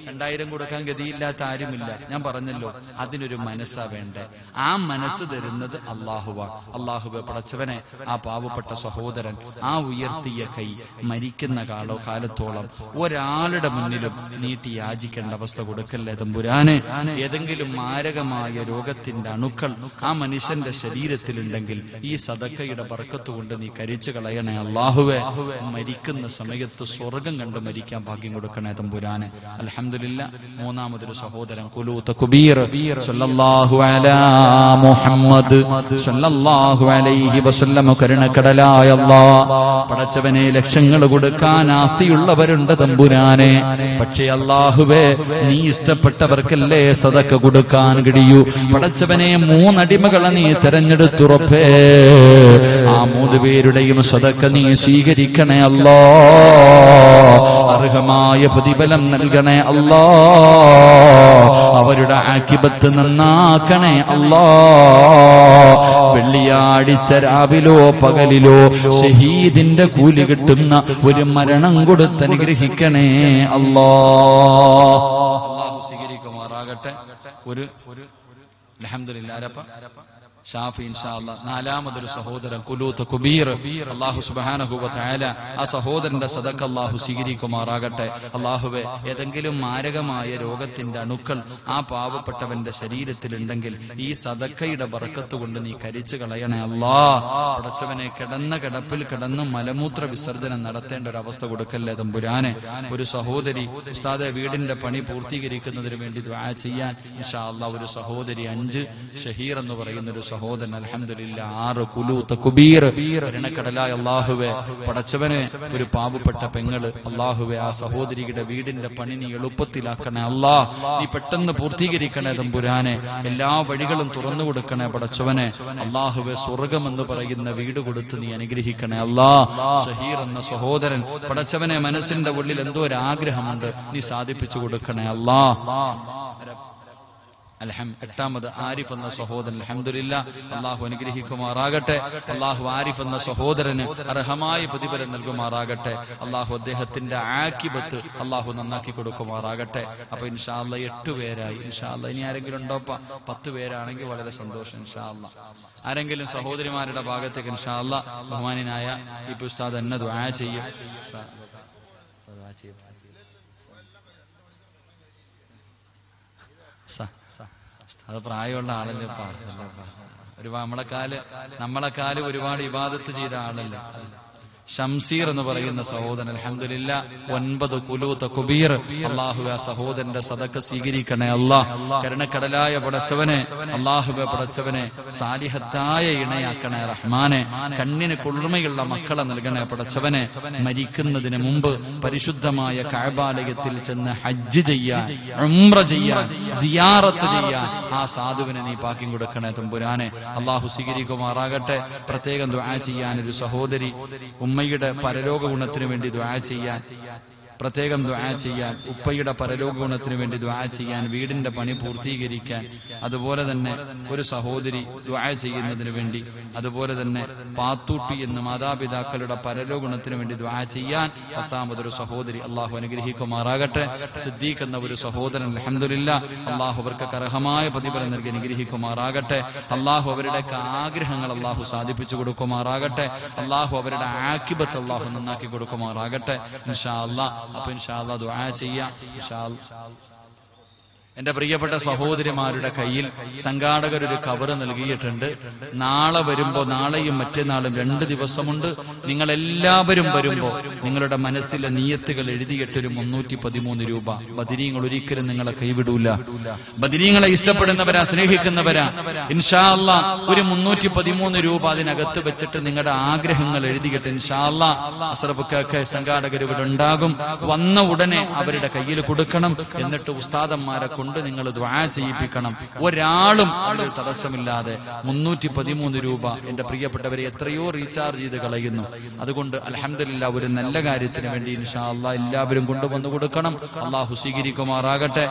2000 കൊടുക്കാൻ ഗതിയില്ലാത്ത ആരുമില്ല. ഞാൻ പറഞ്ഞല്ലോ, അതിനൊരു മനസ്സാ വേണ്ടേ. ആ മനസ്സ് തരുന്നത് അള്ളാഹുവാണ്. അള്ളാഹുവെ പടച്ചവനെ, ആ പാവപ്പെട്ട സഹോദരൻ ആ ഉയർത്തിയ കൈ മരിക്കുന്ന കാലത്തോളം ഒരാളുടെ മുന്നിലും നീട്ടി യാചിക്കേണ്ട അവസ്ഥ കൊടുക്കല്ലേ തമ്പുരാനെ. ഏതെങ്കിലും മാരകമായ രോഗത്തിന്റെ അണുക്കൾ ആ മനുഷ്യന്റെ ശരീരത്തിലുണ്ടെങ്കിൽ ഈ സദക്കയുടെ ബർക്കത്ത് കൊണ്ട് നീ കരിച്ചു കളയണേ അള്ളാഹുവെ. മരിക്കുന്ന സമയത്ത് സ്വർഗം കണ്ട് മരിക്കാൻ ഭാഗ്യം കൊടുക്കണേ തമ്പുരാനെ. അൽഹംദുലില്ലാഹ്, മൂന്നാമതൊരു സഹോദരൻ കുലൂത്ത് കുബീർ സല്ലല്ലാഹു അലാ മുഹമ്മദ് സല്ലല്ലാഹു അലൈഹി വസല്ലം. കരുണക്കടലായ അല്ലാഹ്, പടച്ചവനെ ലക്ഷങ്ങൾ കൊടുക്കാൻ ആസ്തിയുള്ളവരുണ്ട് തമ്പുരാനെ, പക്ഷേ അല്ലാഹുവേ നീ ഇഷ്ടപ്പെട്ടവർക്കല്ലേ സദക്ക കൊടുക്കാൻ കഴിയൂ. പടച്ചവനെ 3 അടിമകളെ നീ തെരഞ്ഞെടുത്തുറപ്പേ, ആ 3 പേരുടെയും സദക്ക നീ സ്വീകരിക്കണേ അല്ലാഹ്. അർഹമായ പ്രതിഫലം നൽകണേ അല്ലാഹ്. അവരുടെ ആഖിബത്ത് നന്നാക്കണേ അല്ലാഹ്. വെള്ളിയാഴ്ച രാവിലോ പകലിലോ ഷഹീദിന്റെ കൂലി കിട്ടുന്ന ഒരു മരണം കൊടുത്ത് അനുഗ്രഹിക്കണേ അല്ലാഹ്. അല്ലാഹു സ്വീകരിക്കുമാറാകട്ടെ. ഒരു അൽഹംദുലില്ലാഹ് ആരപ്പ ഷാഫി ഇൻഷാ അല്ലാഹ്. നാലാമതൊരു സഹോദരൻ കുലൂത്ത് കുബീർ അല്ലാഹു സുബ്ഹാനഹു വ തആല ആ സഹോദരന്റെ സദഖ അല്ലാഹു സ്വീകരിക്കുമാറാകട്ടെ. അല്ലാഹുവേ, ഏതെങ്കിലും മാരകമായ രോഗത്തിന്റെ അണുക്കൾ ആ പാവപ്പെട്ടവന്റെ ശരീരത്തിലുണ്ടെങ്കിൽ ഈ സദഖയുടെ ബർക്കത്ത് കൊണ്ട് നീ കരിച്ചു കളയണേ അല്ലാഹ്. പടച്ചവനെ, കിടന്ന കിടപ്പിൽ കിടന്ന് മലമൂത്ര വിസർജനം നടത്തേണ്ട ഒരു അവസ്ഥ കൊടുക്കല്ലേ തമ്പുരാനെ. ഒരു സഹോദരി ഉസ്താദെ വീടിന്റെ പണി പൂർത്തീകരിക്കുന്നതിന് വേണ്ടി ദുആ ചെയ്യാൻ ഇൻഷാ അല്ലാഹ് ഒരു സഹോദരി 5 ഷഹീർ എന്ന് പറയുന്ന ഒരു സഹോദരൻ അൽഹംദുലില്ലാഹ് 6 കുലൂത്ത് കുബീർ. കരുണക്കടലായ അല്ലാഹുവേ, പടച്ചവനെ, ഒരു പാവപ്പെട്ട പെങ്ങള് അല്ലാഹുവേ ആ സഹോദരിയുടെ വീടിന്റെ പണി നീ എളുപ്പത്തിലാക്കണേ അല്ലാഹ്. നീ പെട്ടെന്ന് പൂർത്തീകരിക്കണേ തമ്പുരാനെ. എല്ലാ വഴികളും തുറന്നു കൊടുക്കണേ പടച്ചവനെ. അല്ലാഹുവേ, സ്വർഗം എന്ന് പറയുന്ന വീട് കൊടുത്ത് നീ അനുഗ്രഹിക്കണേ അല്ലാഹ്. ഷഹീർ എന്ന സഹോദരൻ പടച്ചവനെ മനസ്സിന്റെ ഉള്ളിൽ എന്തോ ഒരു ആഗ്രഹമുണ്ട്, നീ സാധിപ്പിച്ചു കൊടുക്കണേ അല്ലാഹ്. 8ാമത് ആരിഫ് എന്ന സഹോദരൻ അൽഹംദുലില്ലാഹ് അല്ലാഹു അനുഗ്രഹിക്കുമാറാകട്ടെ. അല്ലാഹു ആരിഫ് എന്ന സഹോദരന് അർഹമായ പ്രതിഫലം നൽകുമാറാകട്ടെ. അല്ലാഹു അദ്ദേഹത്തിന്റെ ആഖിബത്ത് അല്ലാഹു നന്നാക്കി കൊടുക്കുമാറാകട്ടെ. അപ്പൊ ഇൻഷാ അല്ലാഹ് 8 പേരായി. ഇൻഷാ അല്ലാഹ് ഇനി ആരെങ്കിലും ഉണ്ടോ? 10 പേരാണെങ്കിൽ വളരെ സന്തോഷം. ഇൻഷാ അല്ലാഹ് ആരെങ്കിലും സഹോദരിമാരുടെ ഭാഗത്തേക്ക് ഇൻഷാ അല്ലാഹ് ബഹുമാനായ ഈ ഉസ്താദ് എന്നെ ദുആ ചെയ്യും. അത് പ്രായമുള്ള ആളല്ലേ. നമ്മളെക്കാല് ഒരുപാട് ഇബാദത്ത് ചെയ്ത ആളല്ല. ഷംസീർ എന്ന് പറയുന്ന സഹോദരൻ അൽഹംദുലില്ലാഹ് 9 കുലൂത്ത് കുബീർ. അല്ലാഹു ആ സഹോദരന്റെ സദഖ സ്വീകരിക്കണേ അല്ലാഹ്. കരുണക്കടലായ പടച്ചവനെ, അല്ലാഹുവേ പടച്ചവനെ, സാലിഹത്തായ ഇണയാക്കണേ റഹ്മാനെ. കണ്ണിന് കുളിർമയുള്ള മക്കളെ നൽകണേ പടച്ചവനെ. മരിക്കുന്നതിന് മുമ്പ് പരിശുദ്ധമായ കഅബാലയത്തിൽ ചെന്ന് ഹജ്ജ് ചെയ്യാൻ, ഉംറ ചെയ്യാൻ, സിയാറത്ത് ചെയ്യാൻ ആ സാധുവിനെ നീ പാക്കിയും കൊടുക്കണേ തമ്പുരാനെ. അല്ലാഹു സ്വീകരിക്കുമാറാകട്ടെ. പ്രത്യേകം ദുആ ചെയ്യാൻ ഒരു സഹോദരി ഉമ്മയുടെ പരലോക ഗുണത്തിന് വേണ്ടി ദുആ ചെയ്യാൻ, പ്രത്യേകം ദുആ ചെയ്യാൻ, ഉപ്പയുടെ പരലോക ഗുണത്തിന് വേണ്ടി ദുആ ചെയ്യാൻ, വീടിന്റെ പണി പൂർത്തീകരിക്കാൻ, അതുപോലെ തന്നെ ഒരു സഹോദരി ദുആ ചെയ്യുന്നതിന് വേണ്ടി, അതുപോലെ തന്നെ പാത്തൂട്ടി എന്ന മാതാപിതാക്കളുടെ പരലോക ഗുണത്തിന് വേണ്ടി ദുആ ചെയ്യാൻ 10ാമതൊരു സഹോദരി. അള്ളാഹു അനുഗ്രഹിക്കുമാറാകട്ടെ. സിദ്ദീഖ് എന്ന ഒരു സഹോദരൻ അൽഹംദുലില്ലാഹ് അള്ളാഹു അവർക്ക് അർഹമായ പ്രതിഫലം നൽകി അനുഗ്രഹിക്കുമാറാകട്ടെ. അള്ളാഹു അവരുടെ ആഗ്രഹങ്ങൾ അള്ളാഹു സാധിപ്പിച്ചു കൊടുക്കുമാറാകട്ടെ. അള്ളാഹു അവരുടെ ആഖിബത്ത് അള്ളാഹു നന്നാക്കി കൊടുക്കുമാറാകട്ടെ. ഇൻഷാ അല്ലാഹ്. അപ്പൊ ഇൻഷാ അല്ലാഹ് ദുആ ചെയ്യാം. ഇൻഷാ അല്ലാഹ് എന്റെ പ്രിയപ്പെട്ട സഹോദരിമാരുടെ കയ്യിൽ സംഘാടകർ ഒരു കവർ നൽകിയിട്ടുണ്ട്. നാളെ വരുമ്പോ, നാളെയും മറ്റന്നാളും 2 ദിവസമുണ്ട്. നിങ്ങൾ എല്ലാവരും വരുമ്പോ നിങ്ങളുടെ മനസ്സിലെ നിയത്തുകൾ എഴുതിയിട്ടൊരു 313 രൂപ. ബദരീങ്ങൾ ഒരിക്കലും നിങ്ങളെ കൈവിടൂല. ബദരീങ്ങളെ ഇഷ്ടപ്പെടുന്നവരാ, സ്നേഹിക്കുന്നവരാ. ഇൻഷാ അല്ലാഹ് ഒരു 313 രൂപ അതിനകത്ത് വെച്ചിട്ട് നിങ്ങളുടെ ആഗ്രഹങ്ങൾ എഴുതിയിട്ട് ഇൻഷാ അല്ലാഹ് അസ്റഫുക്കൊക്കെ സംഘാടകർ ഇവിടെ ഉണ്ടാകും. വന്ന ഉടനെ അവരുടെ കയ്യിൽ കൊടുക്കണം. എന്നിട്ട് ഉസ്താദന്മാരെ കൊണ്ട് നിങ്ങൾ ദുആ ചെയ്യിപ്പിക്കണം. ഒരാളും അതിൽ തടസ്സമില്ലാതെ 313 രൂപ. എന്റെ പ്രിയപ്പെട്ടവരെ, എത്രയോ റീചാർജ് ചെയ്ത് കളയുന്നു. അതുകൊണ്ട് അൽഹംദുലില്ലാഹ് ഒരു നല്ല കാര്യത്തിന് വേണ്ടി ഇൻഷാ അല്ലാഹ് എല്ലാവരും കൊണ്ടുവന്നു കൊടുക്കണം. അല്ലാഹു സ്വീകരിക്കുമാറാകട്ടെ.